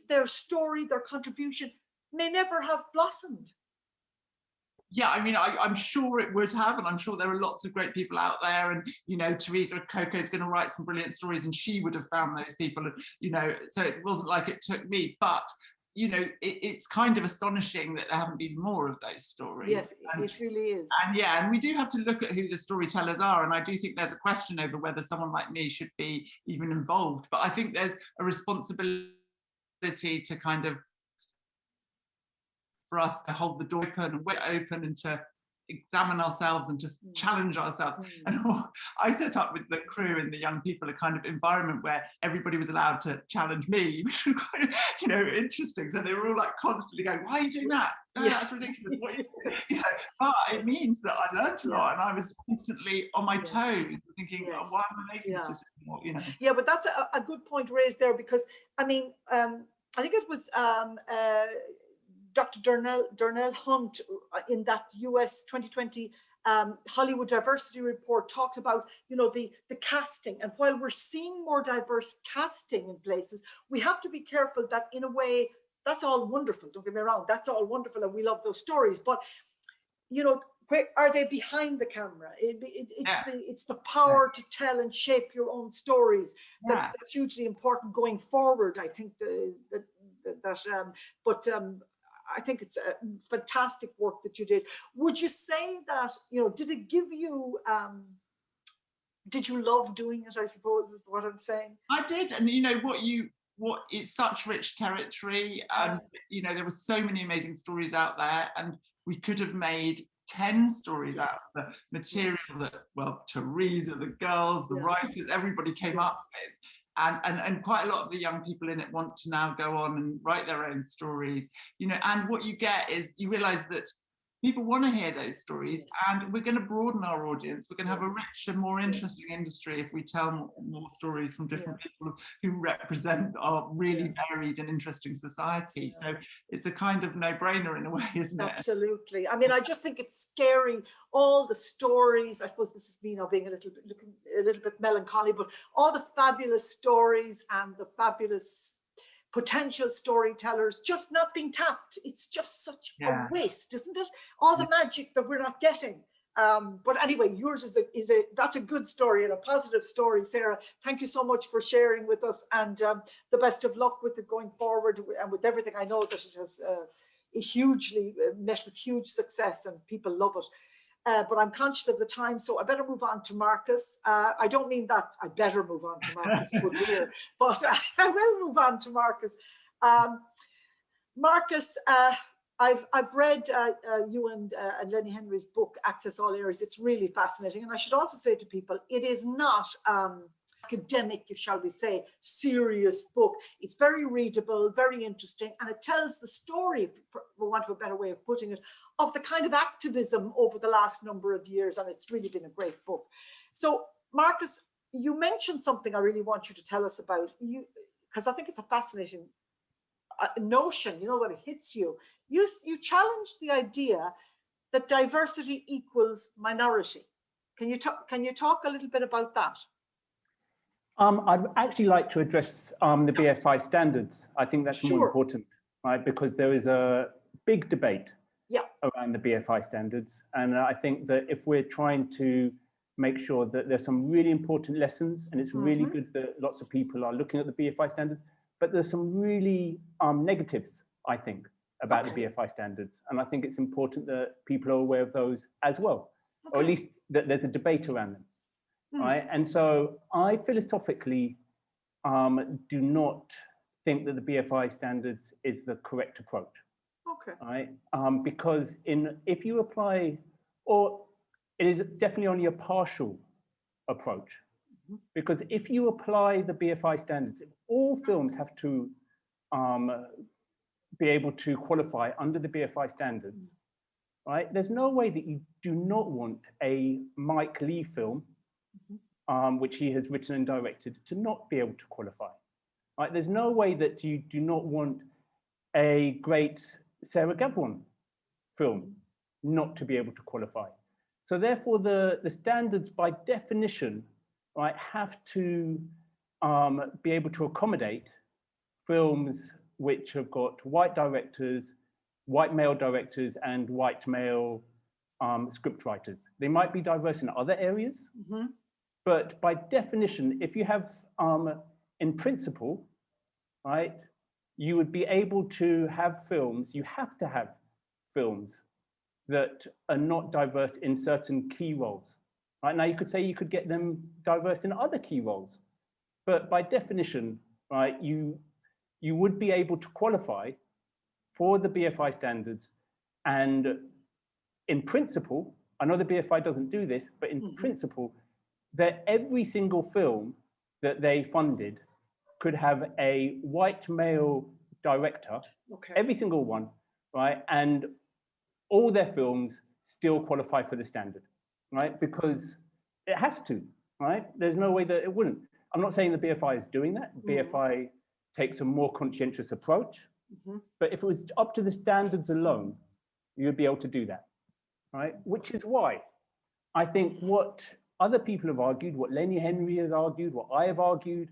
their story, their contribution may never have blossomed? Yeah, I mean, I'm sure it would have, and I'm sure there are lots of great people out there. And, you know, Teresa Coco is going to write some brilliant stories, and she would have found those people, you know, so it wasn't like it took me. But, you know, it's kind of astonishing that there haven't been more of those stories. Yes, it really is. And yeah, and we do have to look at who the storytellers are. And I do think there's a question over whether someone like me should be even involved. But I think there's a responsibility to kind of, for us to hold the door open and to examine ourselves and to challenge ourselves. And I set up with the crew and the young people a kind of environment where everybody was allowed to challenge me, which was quite, you know, interesting. So they were all like constantly going, "Why are you doing that? Oh, that's ridiculous." You know, but it means that I learned a lot, and I was constantly on my toes, thinking, "Oh, why am I making this decision?" You know. Yeah, but that's a good point raised there, because I mean, I think it was Dr. Darnell Hunt in that US 2020 Hollywood Diversity Report talked about, you know, the casting. And while we're seeing more diverse casting in places, we have to be careful that, in a way, that's all wonderful. Don't get me wrong, that's all wonderful, and we love those stories. But, you know, where are they behind the camera? It's the power to tell and shape your own stories. That's hugely important going forward. I think I think it's a fantastic work that you did. Would you say that, you know, did it give you, did you love doing it, I suppose, is what I'm saying? I did. And, you know, it's such rich territory. And, you know, there were so many amazing stories out there, and we could have made 10 stories out of the material that, well, Teresa, the girls, the writers, everybody came up with. And quite a lot of the young people in it want to now go on and write their own stories, you know. And what you get is you realize that people want to hear those stories, and we're going to broaden our audience. We're going to have a richer, more interesting industry if we tell more stories from different people who represent our really varied and interesting society. So it's a kind of no-brainer in a way, isn't it? Absolutely. I mean, I just think it's scary, all the stories. I suppose this is me now being a little bit melancholy, but all the fabulous stories and the fabulous potential storytellers just not being tapped. It's just such a waste, isn't it? All the magic that we're not getting. But anyway, yours that's a good story and a positive story, Sarah. Thank you so much for sharing with us, and the best of luck with it going forward, and with everything. I know that it has hugely met with huge success, and people love it. But I'm conscious of the time, so I better move on to Marcus. I don't mean that I better move on to Marcus, oh dear, but I will move on to Marcus. Marcus, I've read you and Lenny Henry's book, Access All Areas. It's really fascinating. And I should also say to people, it is not academic, shall we say, serious book. It's very readable, very interesting, and it tells the story, for want of a better way of putting it, of the kind of activism over the last number of years, and it's really been a great book. So, Marcus, you mentioned something I really want you to tell us about, because I think it's a fascinating notion, you know, when it hits you. You challenged the idea that diversity equals minority. Can you talk a little bit about that? I'd actually like to address the BFI standards. I think that's more important, right? Because there is a big debate around the BFI standards. And I think that if we're trying to make sure that there's some really important lessons, and it's really good that lots of people are looking at the BFI standards, but there's some really negatives, I think, about the BFI standards. And I think it's important that people are aware of those as well, or at least that there's a debate around them. Right, and so I philosophically do not think that the BFI standards is the correct approach. Okay. Right? Because if you apply, or it is definitely only a partial approach. Because if you apply the BFI standards, if all films have to be able to qualify under the BFI standards, right? There's no way that you do not want a Mike Leigh film, which he has written and directed, to not be able to qualify. Right? There's no way that you do not want a great Sarah Gavron film not to be able to qualify. So therefore, the standards by definition, right, have to be able to accommodate films which have got white directors, white male directors, and white male script writers. They might be diverse in other areas, but by definition, if you have, in principle, right, you would be able to have films, you have to have films that are not diverse in certain key roles. Right now, you could say you could get them diverse in other key roles, but by definition, right, you would be able to qualify for the BFI standards. And in principle, I know the BFI doesn't do this, but in principle, that every single film that they funded could have a white male director, every single one, right? And all their films still qualify for the standard, right? Because it has to, right? There's no way that it wouldn't. I'm not saying the BFI is doing that. BFI takes a more conscientious approach, but if it was up to the standards alone, you'd be able to do that, right? Which is why I think what other people have argued, what Lenny Henry has argued, what I have argued,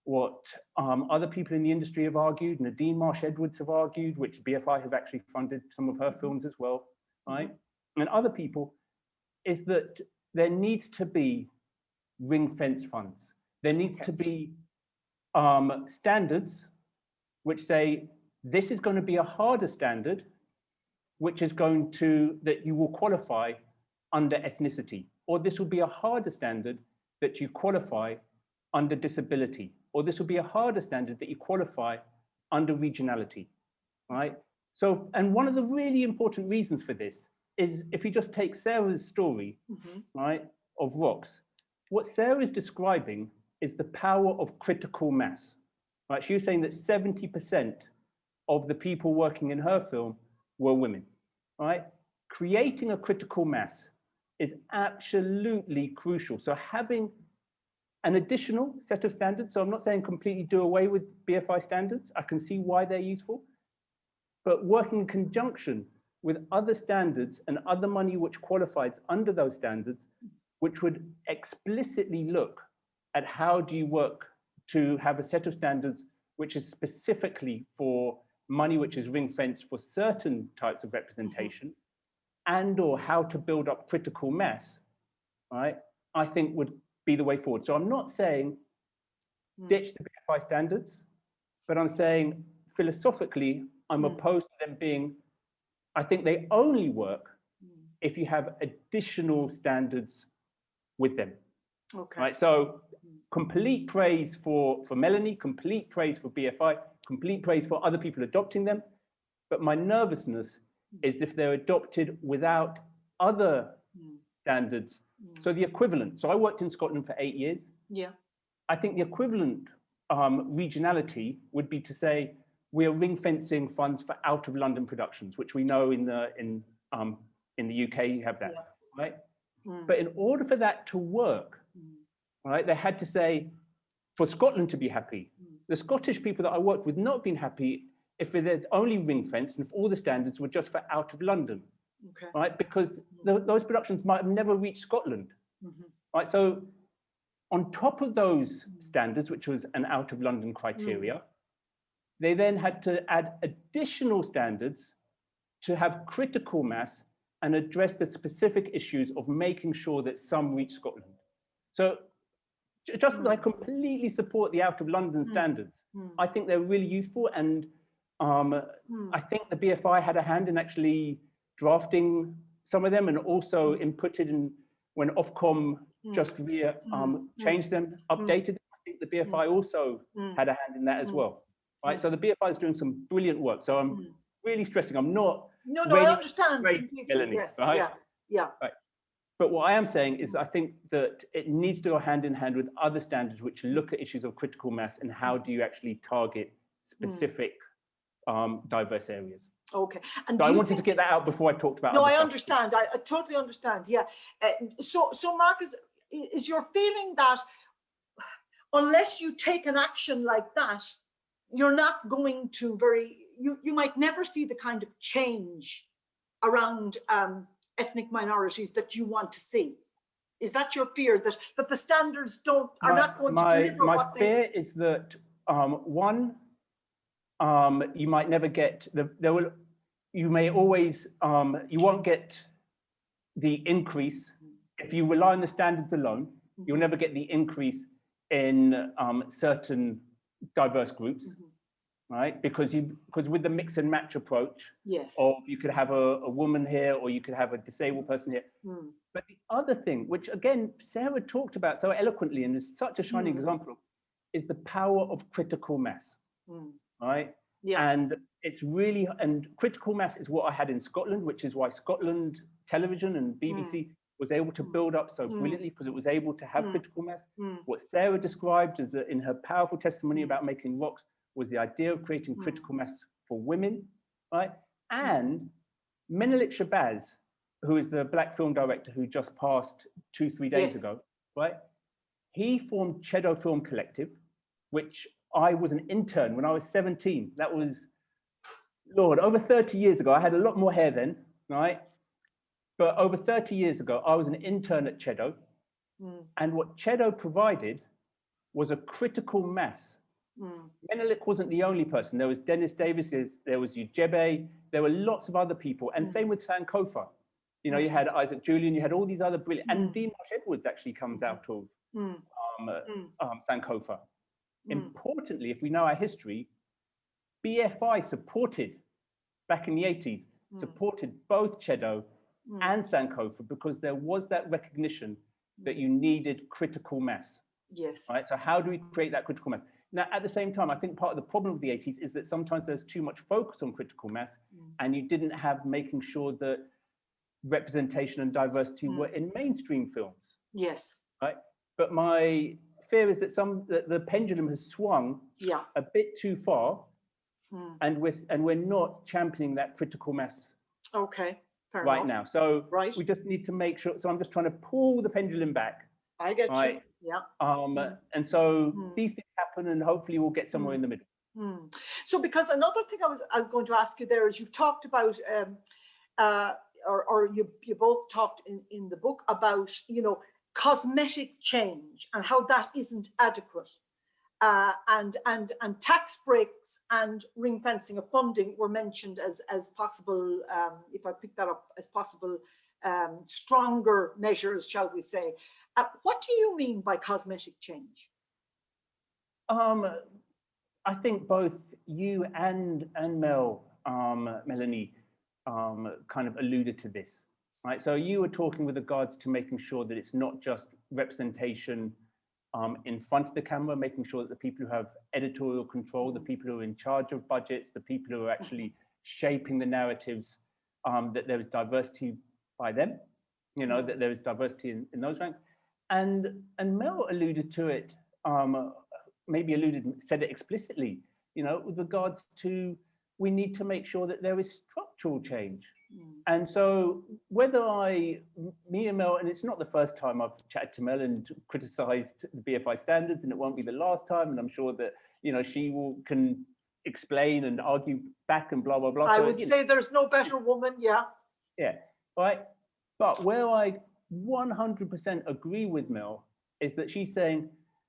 what other people in the industry have argued, Nadine Marsh-Edwards have argued, which BFI have actually funded some of her films as well, right? And other people, is that there needs to be ring-fence funds. There needs to be standards which say, this is going to be a harder standard, which is going to, that you will qualify under ethnicity, or this will be a harder standard that you qualify under disability, or this will be a harder standard that you qualify under regionality, right? So, and one of the really important reasons for this is if you just take Sarah's story, right, of Rocks, what Sarah is describing is the power of critical mass, right? She was saying that 70% of the people working in her film were women, right? Creating a critical mass is absolutely crucial. So having an additional set of standards, so I'm not saying completely do away with BFI standards, I can see why they're useful, but working in conjunction with other standards and other money which qualifies under those standards, which would explicitly look at how do you work to have a set of standards which is specifically for money which is ring-fenced for certain types of representation, and or how to build up critical mass, right, I think would be the way forward. So I'm not saying ditch the BFI standards, but I'm saying philosophically, I'm opposed to them being, I think they only work if you have additional standards with them. Right, so complete praise for Melanie, complete praise for BFI, complete praise for other people adopting them. But my nervousness is if they're adopted without other standards. So the equivalent, so I worked in Scotland for 8 years. Yeah. I think the equivalent regionality would be to say, we are ring fencing funds for out of London productions, which we know in the UK you have that, right? But in order for that to work, right, they had to say, for Scotland to be happy, the Scottish people that I worked with not been happy if there's only ring fenced and if all the standards were just for out of London, right? Because those productions might have never reached Scotland, right? So on top of those standards, which was an out of London criteria, they then had to add additional standards to have critical mass and address the specific issues of making sure that some reach Scotland. So just as I completely support the out of London standards, I think they're really useful. And I think the BFI had a hand in actually drafting some of them and also inputted in when Ofcom just changed them, updated them. I think think the BFI also had a hand in that as well, right? So the BFI is doing some brilliant work. So I'm really stressing, I'm not no, I understand completely. Melanie, yes, right? yeah. Right. But what I am saying is I think that it needs to go hand in hand with other standards which look at issues of critical mass and how do you actually target specific diverse areas. Okay. And so I wanted to get that out before I talked about. No, I understand. I totally understand. Yeah. So Marcus, is your feeling that unless you take an action like that, you're not going to you might never see the kind of change around ethnic minorities that you want to see? Is that your fear, that the standards are not going to deliver my what fear is that one, you might never get you may always you won't get the increase if you rely on the standards alone. You'll never get the increase in certain diverse groups, right? Because with the mix and match approach, yes, or you could have a woman here, or you could have a disabled person here. But the other thing, which again Sarah talked about so eloquently and is such a shining example, is the power of critical mass, right? Yeah. And it's really, and critical mass is what I had in Scotland, which is why Scotland television and BBC was able to build up so brilliantly, because it was able to have critical mass. What Sarah described as in her powerful testimony about making rocks was the idea of creating critical mass for women, right? And Menelik Shabazz, who is the black film director who just passed 2-3 days ago, right? He formed Chedo Film Collective, which I was an intern when I was 17. That was, Lord, over 30 years ago. I had a lot more hair then, right? But over 30 years ago, I was an intern at Chedo. And what Chedo provided was a critical mass. Menelik wasn't the only person. There was Dennis Davis, there was Ujebe, there were lots of other people. And same with Sankofa. You know, you had Isaac Julian, you had all these other brilliant, and Dean Marsh Edwards actually comes out of Sankofa. Importantly, if we know our history, BFI supported, back in the 80s, supported both Chedo and Sankofa because there was that recognition that you needed critical mass. Yes. Right. So how do we create that critical mass? Now, at the same time, I think part of the problem of the 80s is that sometimes there's too much focus on critical mass, and you didn't have making sure that representation and diversity were in mainstream films. Yes. Right. But my fear is that the pendulum has swung a bit too far, and we're not championing that critical mass. Okay. Fair right enough. now. So we just need to make sure. So I'm just trying to pull the pendulum back. I get you. Yeah. And so these things happen, and hopefully we'll get somewhere in the middle. So, because another thing I was going to ask you there is, you've talked about, or you both talked in the book about, you know, cosmetic change and how that isn't adequate. And tax breaks and ring fencing of funding were mentioned as possible, if I pick that up, as possible stronger measures, shall we say. What do you mean by cosmetic change? I think both you and Mel, Melanie, kind of alluded to this, right? So you were talking with regards to making sure that it's not just representation in front of the camera, making sure that the people who have editorial control, the people who are in charge of budgets, the people who are actually shaping the narratives, that there is diversity by them, you know, that there is diversity in those ranks. And Mel alluded to it, said it explicitly, you know, with regards to, we need to make sure that there is structural change. And so whether me and Mel, and it's not the first time I've chatted to Mel and criticized the BFI standards, and it won't be the last time, and I'm sure that, you know, she can explain and argue back and blah, blah, blah. I would say there's no better woman, yeah. Yeah, right. But where I 100% agree with Mel is that she's saying,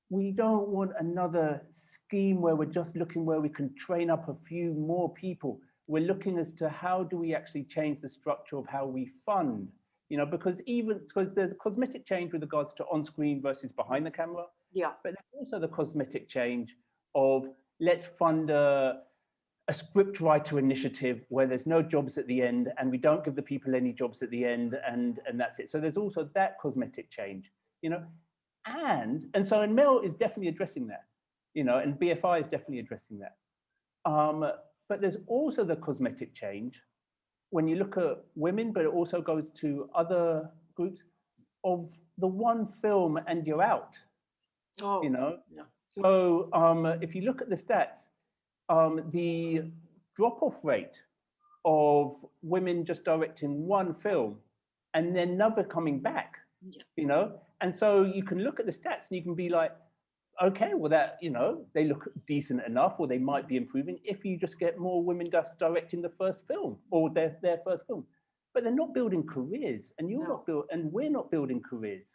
we don't want another scheme where we're just looking where we can train up a few more people. We're looking as to how do we actually change the structure of how we fund, you know, because there's cosmetic change with regards to on-screen versus behind the camera. Yeah. But there's also the cosmetic change of let's fund a script writer initiative where there's no jobs at the end and we don't give the people any jobs at the end, and that's it. So there's also that cosmetic change, you know, And so, and Mel is definitely addressing that, you know, and BFI is definitely addressing that. But there's also the cosmetic change when you look at women, but it also goes to other groups of the one film and you're out, you know? Yeah. So if you look at the stats, the drop-off rate of women just directing one film and then never coming back, you know? And so you can look at the stats and you can be like, okay, well that, you know, they look decent enough, or they might be improving if you just get more women just directing the first film or their first film. But they're not building careers, and you're not building, and we're not building careers,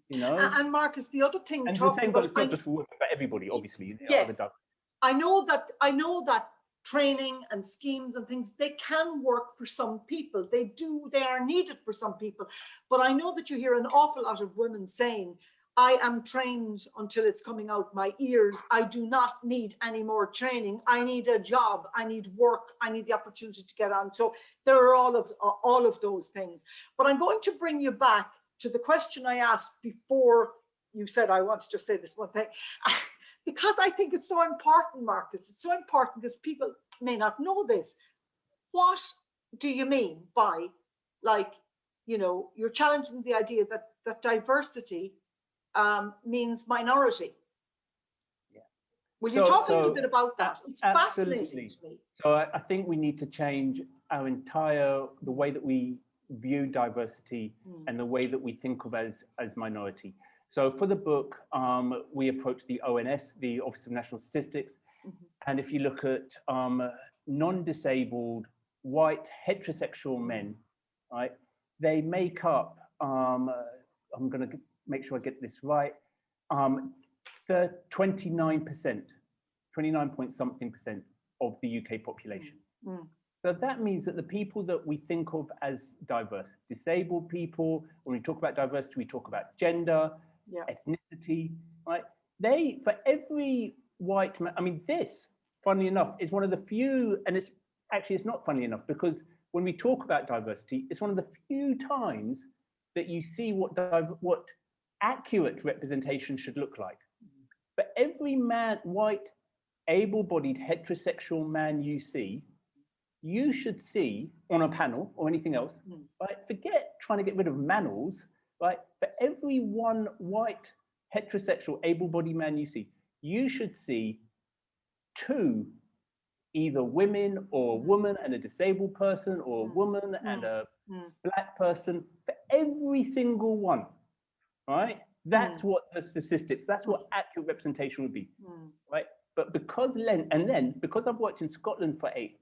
you know? And Marcus, the other thing, and the same goes not just for women, but everybody, obviously. Yes, I know that training and schemes and things, they can work for some people. They are needed for some people. But I know that you hear an awful lot of women saying, I am trained until it's coming out my ears. I do not need any more training. I need a job. I need work. I need the opportunity to get on. So there are all of those things. But I'm going to bring you back to the question I asked before you said, I want to just say this one thing, because I think it's so important, Marcus. It's so important because people may not know this. What do you mean by, like, you know, you're challenging the idea that diversity means minority? Yeah. Will you talk a little bit about that? It's fascinating to me. So I think we need to change our the way that we view diversity and the way that we think of as minority. So for the book, we approached the ONS, the Office of National Statistics. And if you look at non-disabled, white, heterosexual men, right, they make up, I'm going to make sure I get this right, 29%, 29 point something percent of the UK population. So that means that the people that we think of as diverse, disabled people, when we talk about diversity, we talk about gender, ethnicity, right? They, for every white man, I mean, this, funnily enough, is one of the few, and it's not funny enough, because when we talk about diversity, it's one of the few times that you see what accurate representation should look like. For every white, able-bodied, heterosexual man you see, you should see on a panel or anything else, right? Forget trying to get rid of manels, right? For every one white, heterosexual, able-bodied man you see, you should see two, either women or a woman and a disabled person, or a woman and a black person, for every single one, right? That's what the statistics, that's what accurate representation would be, right? But because because I've worked in Scotland for 8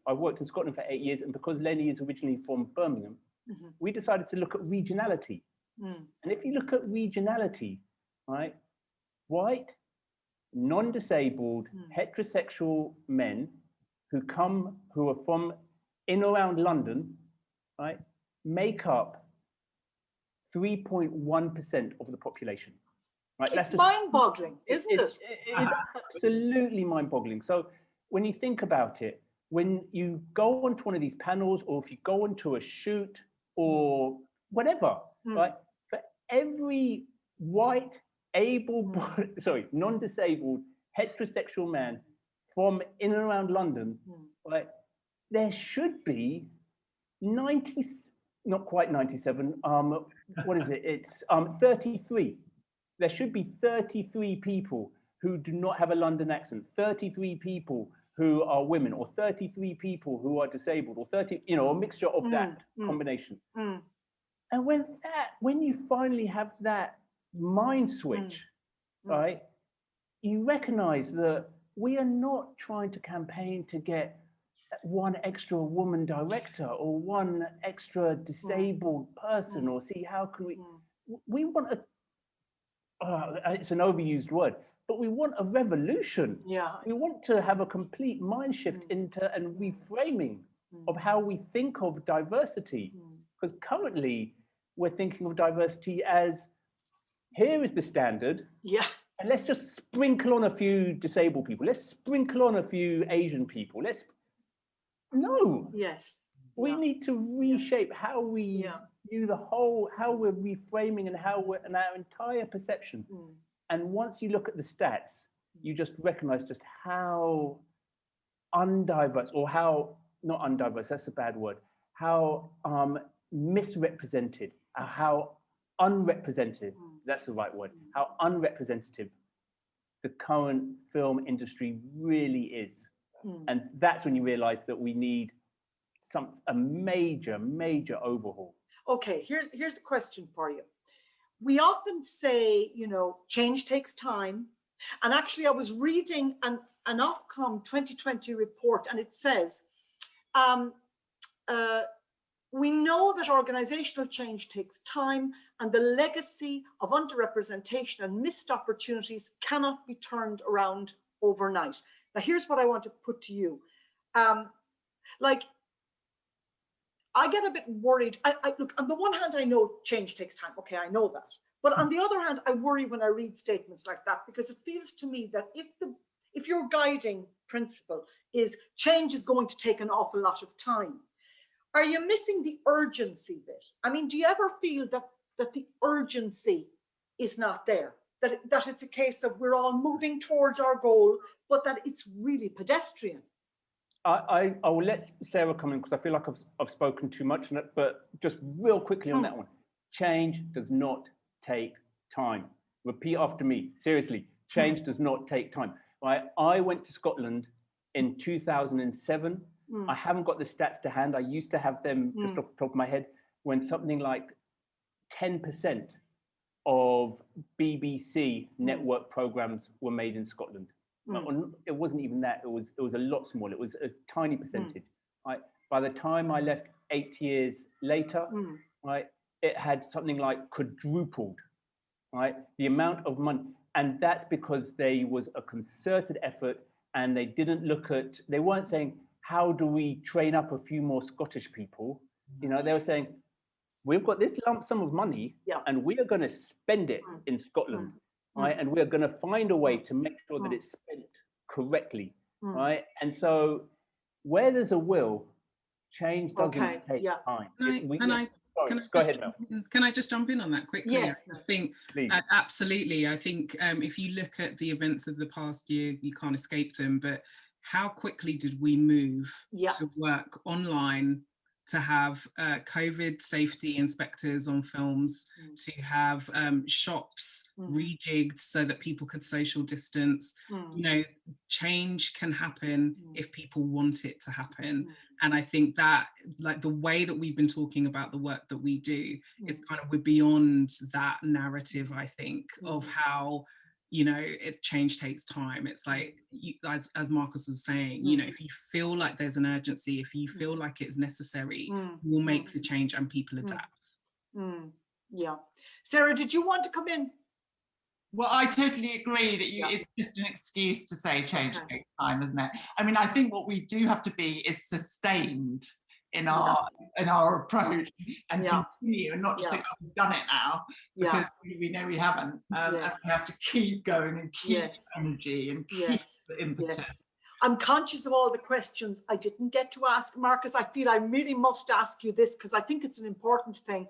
years, and because Lenny is originally from Birmingham, we decided to look at regionality. And if you look at regionality, right, white, non-disabled, heterosexual men who are from in around London, right, make up 3.1% of the population. Right? It's mind-boggling, isn't it? It is absolutely mind-boggling. So when you think about it, when you go onto one of these panels, or if you go into a shoot or whatever, right, for every white, non-disabled, heterosexual man from in and around London, right, there should be 90, not quite 97, what is it? It's 33. There should be 33 people who do not have a London accent, 33 people who are women, or 33 people who are disabled, or 30, you know, a mixture of that combination. And when you finally have that mind switch, right, you recognize that we are not trying to campaign to get one extra woman director or one extra disabled person, or see how can we want it's an overused word, but we want a revolution. We want to have a complete mind shift into and reframing of how we think of diversity. Because currently we're thinking of diversity as, here is the standard, and let's just sprinkle on a few disabled people. Let's sprinkle on a few Asian people. We need to reshape how we view the whole, how we're reframing, and how and our entire perception. And once you look at the stats, you just recognize just how undiverse, or how, not undiverse, that's a bad word, how misrepresented, how unrepresented, that's the right word, how unrepresentative the current film industry really is. And that's when you realize that we need a major overhaul. Okay, here's a question for you. We often say, you know, change takes time. And actually I was reading an Ofcom 2020 report, and it says, we know that organizational change takes time, and the legacy of underrepresentation and missed opportunities cannot be turned around overnight. Now, here's what I want to put to you. Like, I get a bit worried. I look, on the one hand, I know change takes time. Okay, I know that. But on the other hand, I worry when I read statements like that, because it feels to me that if your guiding principle is change is going to take an awful lot of time, are you missing the urgency bit? I mean, do you ever feel that the urgency is not there? That it's a case of we're all moving towards our goal, but that it's really pedestrian? I will let Sarah come in, because I feel like I've spoken too much on it, but just real quickly on that one. Change does not take time. Repeat after me, seriously, change does not take time. Right? I went to Scotland in 2007. I haven't got the stats to hand. I used to have them just off the top of my head, when something like 10% of BBC network programs were made in Scotland. It wasn't even that. It was a lot smaller. It was a tiny percentage. Right? By the time I left 8 years later, right, it had something like quadrupled, right, the amount of money. And that's because there was a concerted effort, and they didn't look at, they weren't saying, how do we train up a few more Scottish people? You know, they were saying, we've got this lump sum of money, and we are going to spend it in Scotland, right? And we are going to find a way to make sure that it's spent correctly, right? And so where there's a will, change doesn't take time. Go ahead, Mel. Can I just jump in on that quickly? Yes. I think absolutely. I think if you look at the events of the past year, you can't escape them, but how quickly did we move to work online, to have COVID safety inspectors on films, to have shops rejigged so that people could social distance. You know, change can happen if people want it to happen. And I think that, like, the way that we've been talking about the work that we do, it's kind of, we're beyond that narrative, I think, of how, you know, change takes time. It's like, as Marcus was saying, you know, if you feel like there's an urgency, if you feel like it's necessary, we'll make the change and people adapt. Yeah. Sarah, did you want to come in? Well, I totally agree that it's just an excuse to say change takes time, isn't it? I mean, I think what we do have to be is sustained in our approach, and continue, and not just think, oh, we've done it now, because we know we haven't. And we have to keep going and keep energy and keep the impetus. I'm conscious of all the questions I didn't get to ask Marcus. I feel I really must ask you this, because I think it's an important thing.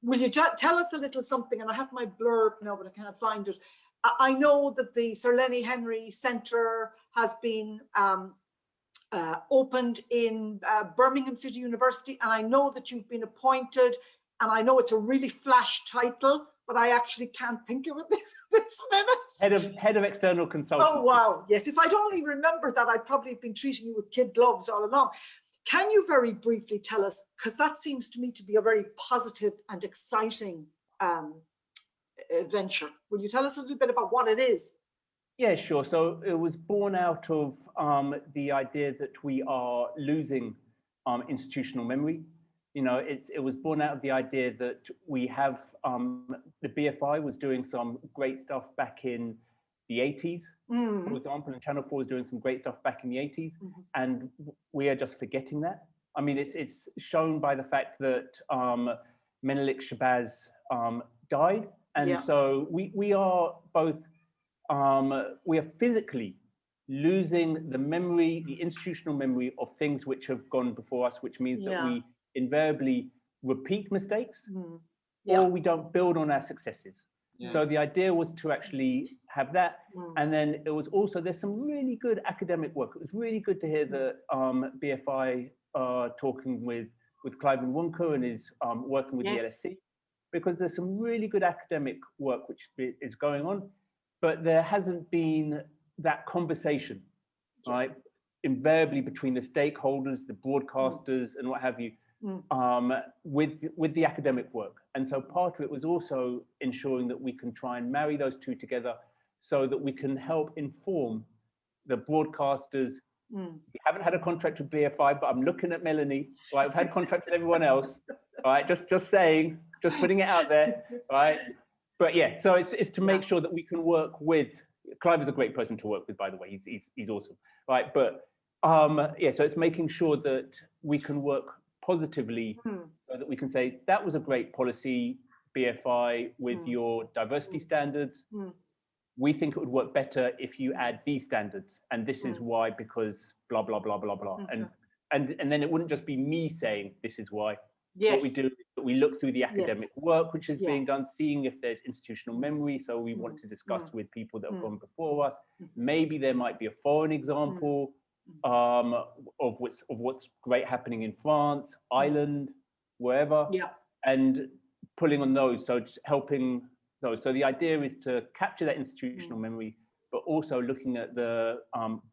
Will you tell us a little something? And I have my blurb now, but I can't find it. I know that the Sir Lenny Henry Centre has been opened in Birmingham City University, and I know that you've been appointed, and I know it's a really flash title, but I actually can't think of it this minute. Head of External Consultancies. Oh, wow. Yes, if I'd only remembered that, I'd probably have been treating you with kid gloves all along. Can you very briefly tell us, because that seems to me to be a very positive and exciting venture. Will you tell us a little bit about what it is? Yeah, sure. So it was born out of the idea that we are losing institutional memory. You know, it was born out of the idea that we have, the BFI was doing some great stuff back in the 80s, for example, and Channel 4 was doing some great stuff back in the 80s, and we are just forgetting that. I mean, it's shown by the fact that Menelik Shabazz died, and so we are both, we are physically losing the memory, the institutional memory of things which have gone before us, which means that we invariably repeat mistakes, or we don't build on our successes. So the idea was to actually have that. And then it was also, there's some really good academic work. It was really good to hear the BFI talking with Clive Nwunka and is working with the LSE, because there's some really good academic work which is going on, but there hasn't been that conversation, right? Invariably between the stakeholders, the broadcasters and what have you, with the academic work. And so part of it was also ensuring that we can try and marry those two together so that we can help inform the broadcasters. We haven't had a contract with BFI, but I'm looking at Melanie, right? We've had contracts with everyone else, right? Just saying, just putting it out there, right? But yeah, so it's to make sure that we can work with, Clive is a great person to work with, by the way, he's awesome, right? But yeah, so it's making sure that we can work positively so that we can say, that was a great policy, BFI, with your diversity standards. We think it would work better if you add these standards, and this is why, because blah, blah, blah, blah, blah. And then it wouldn't just be me saying, this is why. What we do is we look through the academic work which is being done, seeing if there's institutional memory. So we want to discuss with people that have gone before us. Maybe there might be a foreign example of what's great happening in France, Ireland, wherever, and pulling on those, so just helping those. So the idea is to capture that institutional memory, but also looking at the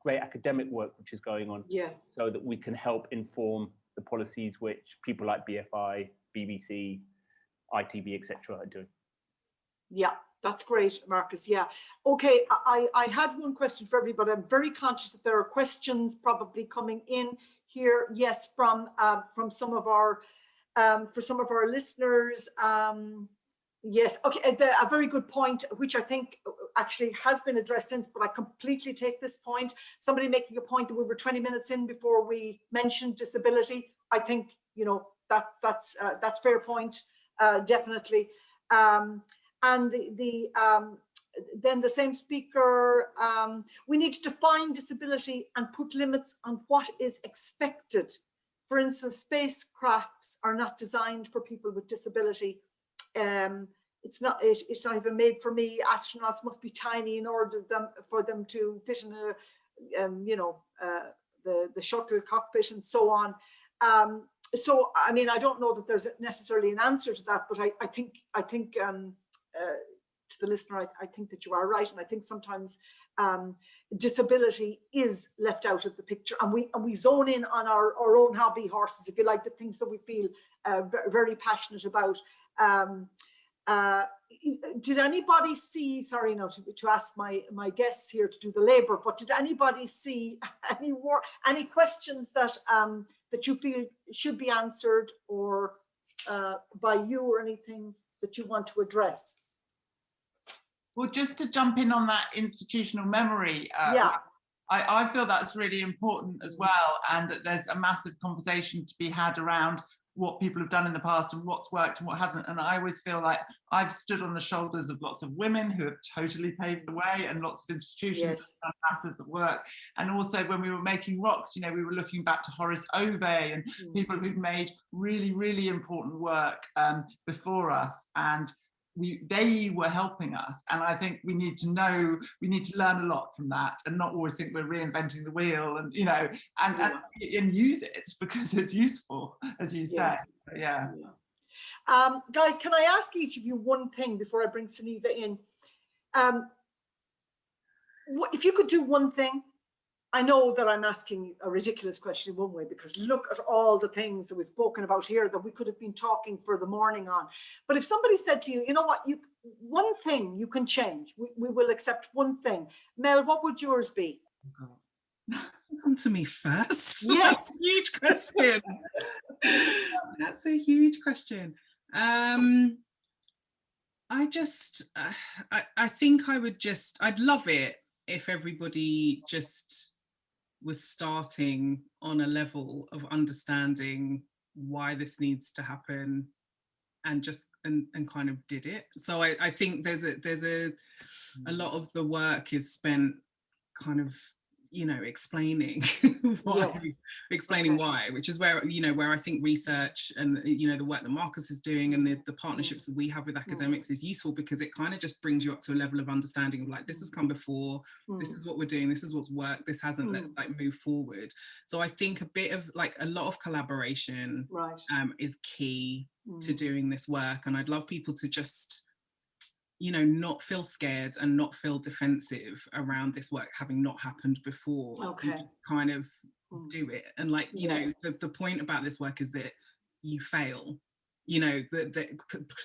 great academic work which is going on, so that we can help inform the policies which people like BFI, BBC, ITV, etc. are doing. Yeah, that's great, Marcus. Yeah. Okay, I had one question for everybody. I'm very conscious that there are questions probably coming in here. Yes, from some of our for some of our listeners. Yes. Okay. A very good point, which I think actually has been addressed since, but I completely take this point. Somebody making a point that we were 20 minutes in before we mentioned disability. I think, you know, that's fair point, definitely. And then the same speaker, we need to define disability and put limits on what is expected. For instance, spacecrafts are not designed for people with disability. It's not even made for me. Astronauts must be tiny in order for them to fit in a, you know, the shuttle cockpit and so on. So I mean, I don't know that there's necessarily an answer to that, but I think to the listener, I think that you are right, and I think sometimes disability is left out of the picture, and we zone in on our own hobby horses, if you like, the things that we feel very passionate about. Did anybody see, sorry now to ask my guests here to do the labor, but did anybody see any questions that that you feel should be answered, or by you, or anything that you want to address? Well, just to jump in on that institutional memory, I feel that's really important as well, and that there's a massive conversation to be had around what people have done in the past and what's worked and what hasn't. And I always feel like I've stood on the shoulders of lots of women who have totally paved the way, and lots of institutions that have done matters at work. And also when we were making rocks, you know, we were looking back to Horace Ove and people who've made really, really important work before us. And they were helping us, and I think we need to learn a lot from that, and not always think we're reinventing the wheel, and you know, and use it because it's useful, as you say. Guys, can I ask each of you one thing before I bring Suneva in? If you could do one thing, I know that I'm asking a ridiculous question in one way, because look at all the things that we've spoken about here that we could have been talking for the morning on. But if somebody said to you, you know what, one thing you can change, we will accept one thing. Mel, what would yours be? Come to me first. Yes. That's a huge question. That's a huge question. I think I'd love it if everybody just was starting on a level of understanding why this needs to happen, and just and kind of did it. So I think there's a lot of the work is spent kind of you know, explaining why, why, which is where, you know, where I think research and, you know, the work that Marcus is doing and the partnerships that we have with academics is useful, because it kind of just brings you up to a level of understanding of like, this has come before, this is what we're doing, this is what's worked, this hasn't, let's like move forward. So I think a bit of like a lot of collaboration is key to doing this work. And I'd love people to just, you know, not feel scared and not feel defensive around this work having not happened before. Kind of do it. And like, you know, the point about this work is that you fail. You know, that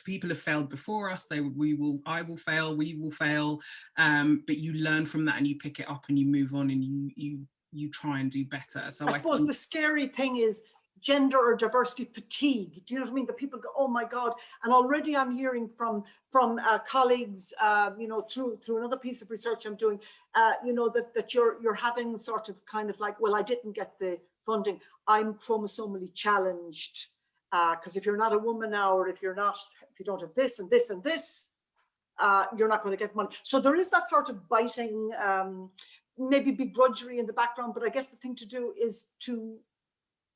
people have failed before us. I will fail, we will fail. But you learn from that and you pick it up and you move on and you try and do better. So I suppose the scary thing is gender or diversity fatigue. Do you know what I mean? The people go, oh my God. And already I'm hearing from colleagues, you know, through another piece of research I'm doing, you know, that you're having sort of kind of like, well, I didn't get the funding. I'm chromosomally challenged. Because if you're not a woman now, or if you don't have this and this and this, you're not going to get the money. So there is that sort of biting, maybe begrudgery in the background, but I guess the thing to do is to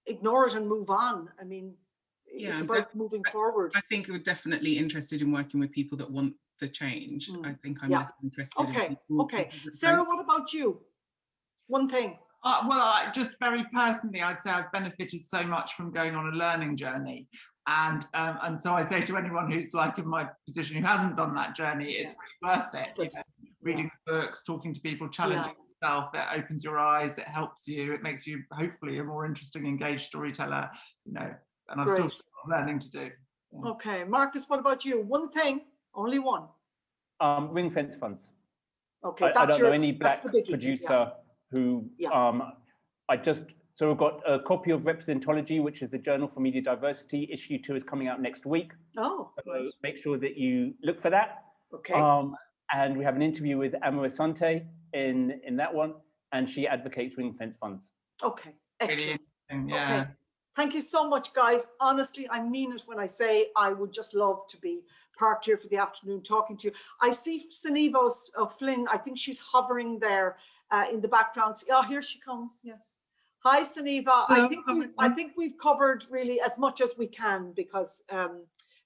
ignore it and move on. I mean, it's about moving forward. I think we're definitely interested in working with people that want the change. I think I'm less interested in people. Okay. Sarah, what about you? One thing. Well, just very personally, I'd say I've benefited so much from going on a learning journey. And so I say to anyone who's like in my position who hasn't done that journey, it's really worth it. You know, reading books, talking to people, challenging yourself, it opens your eyes, it helps you, it makes you hopefully a more interesting, engaged storyteller, you know, and I've still got learning to do. Okay, Marcus, what about you? One thing, only one. Ring fence funds. Okay, I don't know any black producer who so we've got a copy of Representology, which is the Journal for Media Diversity. Issue 2 is coming out next week. So make sure that you look for that. Okay. And we have an interview with Amara Sante in that one, and she advocates ring fence funds. Okay, excellent. Yeah. Okay. Thank you so much, guys. Honestly, I mean it when I say I would just love to be parked here for the afternoon talking to you. I see Suneva Flynn. I think she's hovering there in the background. Oh, here she comes. Yes. Hi, Suneva. I think we've covered really as much as we can, because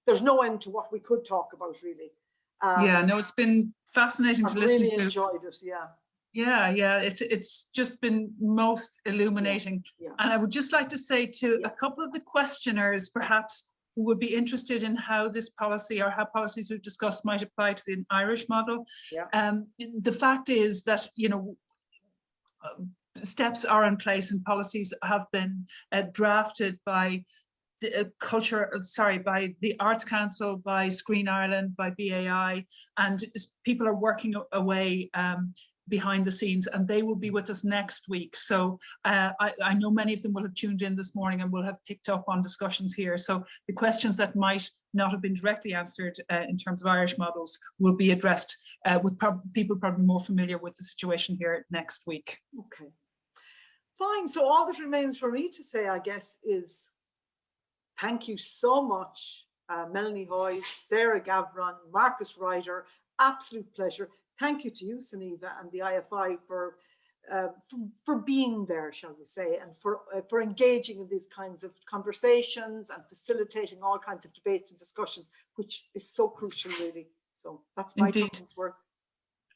there's no end to what we could talk about, really. No, it's been fascinating to listen to. I've really enjoyed it. Yeah, it's just been most illuminating. And I would just like to say to a couple of the questioners, perhaps, who would be interested in how this policy or how policies we've discussed might apply to the Irish model. The fact is that, you know, steps are in place and policies have been drafted by the by the Arts Council, by Screen Ireland, by BAI, and people are working away behind the scenes, and they will be with us next week. So I know many of them will have tuned in this morning and will have picked up on discussions here. So the questions that might not have been directly answered in terms of Irish models will be addressed with people probably more familiar with the situation here next week. Okay, fine. So all that remains for me to say, I guess, is thank you so much, Melanie Hoyes, Sarah Gavron, Marcus Ryder. Absolute pleasure. Thank you to you, Suneva, and the IFI for being there, shall we say, and for engaging in these kinds of conversations and facilitating all kinds of debates and discussions, which is so crucial, really. So that's my time's work.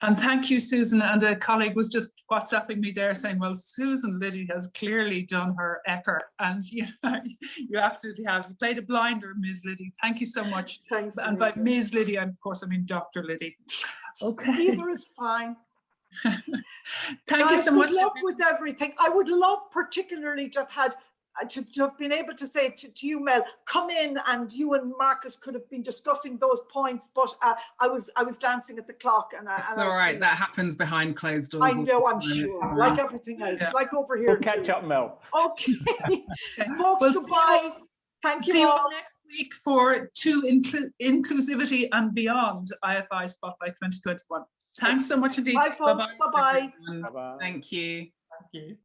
And thank you, Susan. And a colleague was just WhatsApping me there saying, well, Susan Liddy has clearly done her Ecker. And you know, you absolutely have. You played a blinder, Ms. Liddy. Thank you so much. Thanks. And by Ms. Liddy, of course, I mean Dr. Liddy. Okay. Either is fine. Thank you so much. Good luck with everything. I would love particularly to have had to have been able to say to you, Mel, come in, and you and Marcus could have been discussing those points, but I was dancing at the clock. And it's all right. That happens behind closed doors. I know, I'm sure. Like everything else, like over here. We'll catch up, Mel. Okay, folks. Goodbye. Thank you. See all. you next week for Inclusivity and Beyond IFI Spotlight 2021. Thanks so much indeed. Bye, folks. Bye-bye. Thank you. Thank you.